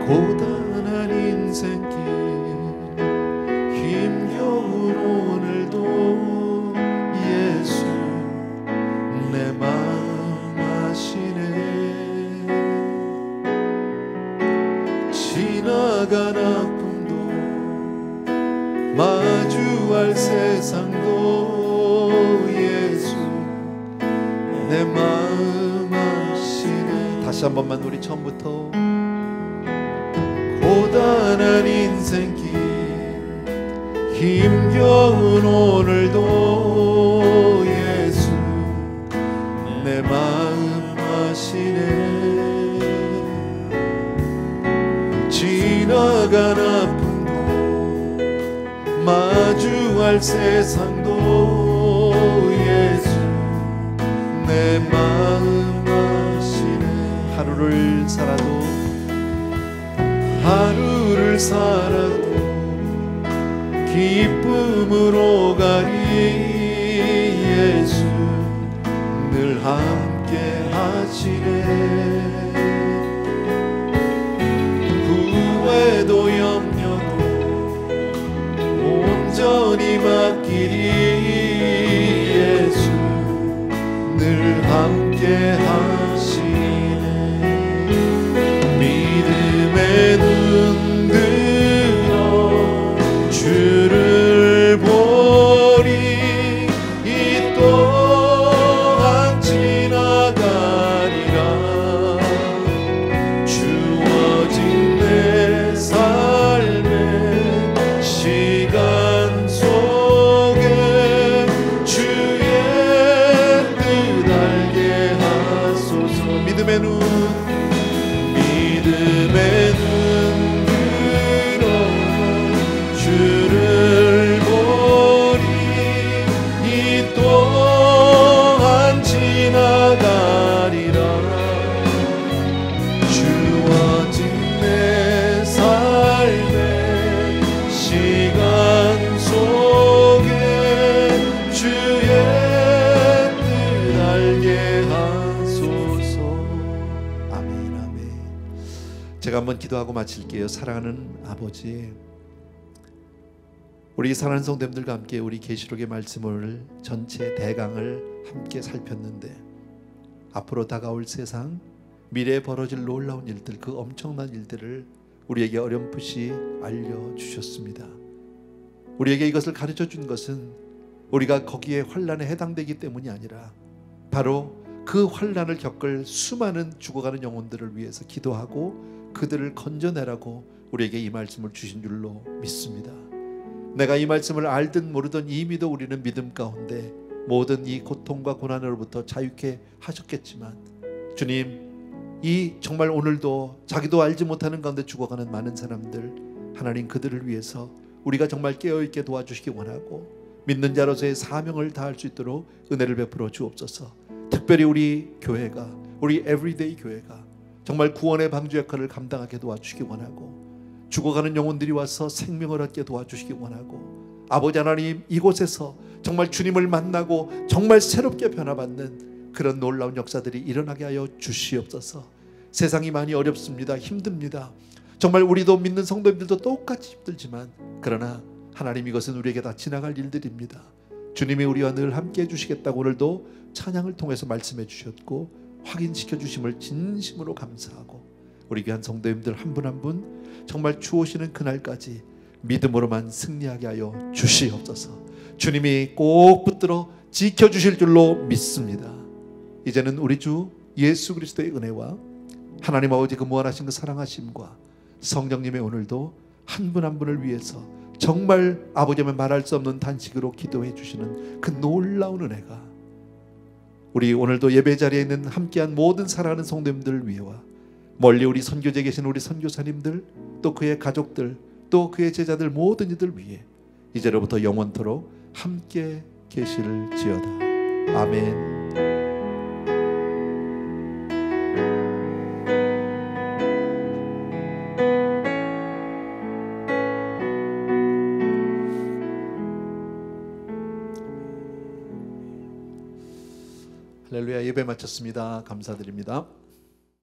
고단한 인생길 힘겨운 오늘도 예수 내 마음 아시네. 지나간 아픔도 마주할 세상도 예수 내 마음 아시네. 다시 한 번만 우리 처음부터. 고단한 인생길 힘겨운 오늘도 예수 내 마음 아시네. 지나간 아픔도 마주할 세상도 예수 내 마음 아시네. 하루를 살아도 기쁨으로 가리 예수 늘 함께 하시네. 후회도 염려도 온전히 맡기리 예수 늘 함께 하시네. 믿음의 눈 들어 주를 보리 이 또한 지나가리라. 주어진 내 삶의 시간 속에 주의 뜻 알게 하소서. 믿음의 눈 들어 주를 보리 이 또한 지나가리라. 주어진 내 삶의 시간 속에 주의 뜻 알게 하소서. 아멘. 아멘. 제가 한번 기도하고 마칠게요. 사랑하는 아버지, 우리 사랑하는 성도님들과 함께 우리 계시록의 말씀을 전체 대강을 함께 살폈는데 앞으로 다가올 세상, 미래에 벌어질 놀라운 일들, 그 엄청난 일들을 우리에게 어렴풋이 알려주셨습니다. 우리에게 이것을 가르쳐 준 것은 우리가 거기에 환난에 해당되기 때문이 아니라 바로 그 환난을 겪을 수많은 죽어가는 영혼들을 위해서 기도하고 그들을 건져내라고 우리에게 이 말씀을 주신 줄로 믿습니다. 내가 이 말씀을 알든 모르든 이미도 우리는 믿음 가운데 모든 이 고통과 고난으로부터 자유케 하셨겠지만 주님, 이 정말 오늘도 자기도 알지 못하는 가운데 죽어가는 많은 사람들, 하나님 그들을 위해서 우리가 정말 깨어있게 도와주시기 원하고 믿는 자로서의 사명을 다할 수 있도록 은혜를 베풀어 주옵소서. 특별히 우리 교회가, 우리 에브리데이 교회가 정말 구원의 방주 역할을 감당하게 도와주시기 원하고 죽어가는 영혼들이 와서 생명을 얻게 도와주시기 원하고 아버지 하나님, 이곳에서 정말 주님을 만나고 정말 새롭게 변화받는 그런 놀라운 역사들이 일어나게 하여 주시옵소서. 세상이 많이 어렵습니다. 힘듭니다. 정말 우리도 믿는 성도님들도 똑같이 힘들지만 그러나 하나님, 이것은 우리에게 다 지나갈 일들입니다. 주님이 우리와 늘 함께 해주시겠다고 오늘도 찬양을 통해서 말씀해 주셨고 확인시켜 주심을 진심으로 감사하고 우리 귀한 성도님들 한 분 한 분 정말 주 오시는 그날까지 믿음으로만 승리하게 하여 주시옵소서. 주님이 꼭 붙들어 지켜주실 줄로 믿습니다. 이제는 우리 주 예수 그리스도의 은혜와 하나님 아버지 그 무한하신 그 사랑하심과 성령님의 오늘도 한 분 한 분을 위해서 정말 아버지면 말할 수 없는 단식으로 기도해 주시는 그 놀라운 은혜가 우리 오늘도 예배 자리에 있는 함께한 모든 사랑하는 성도님들 위해와 멀리 우리 선교제에 계신 우리 선교사님들, 또 그의 가족들, 또 그의 제자들 모든 이들 위해 이제로부터 영원토록 함께 계실지어다. 아멘. 할렐루야. 예배 마쳤습니다. 감사드립니다.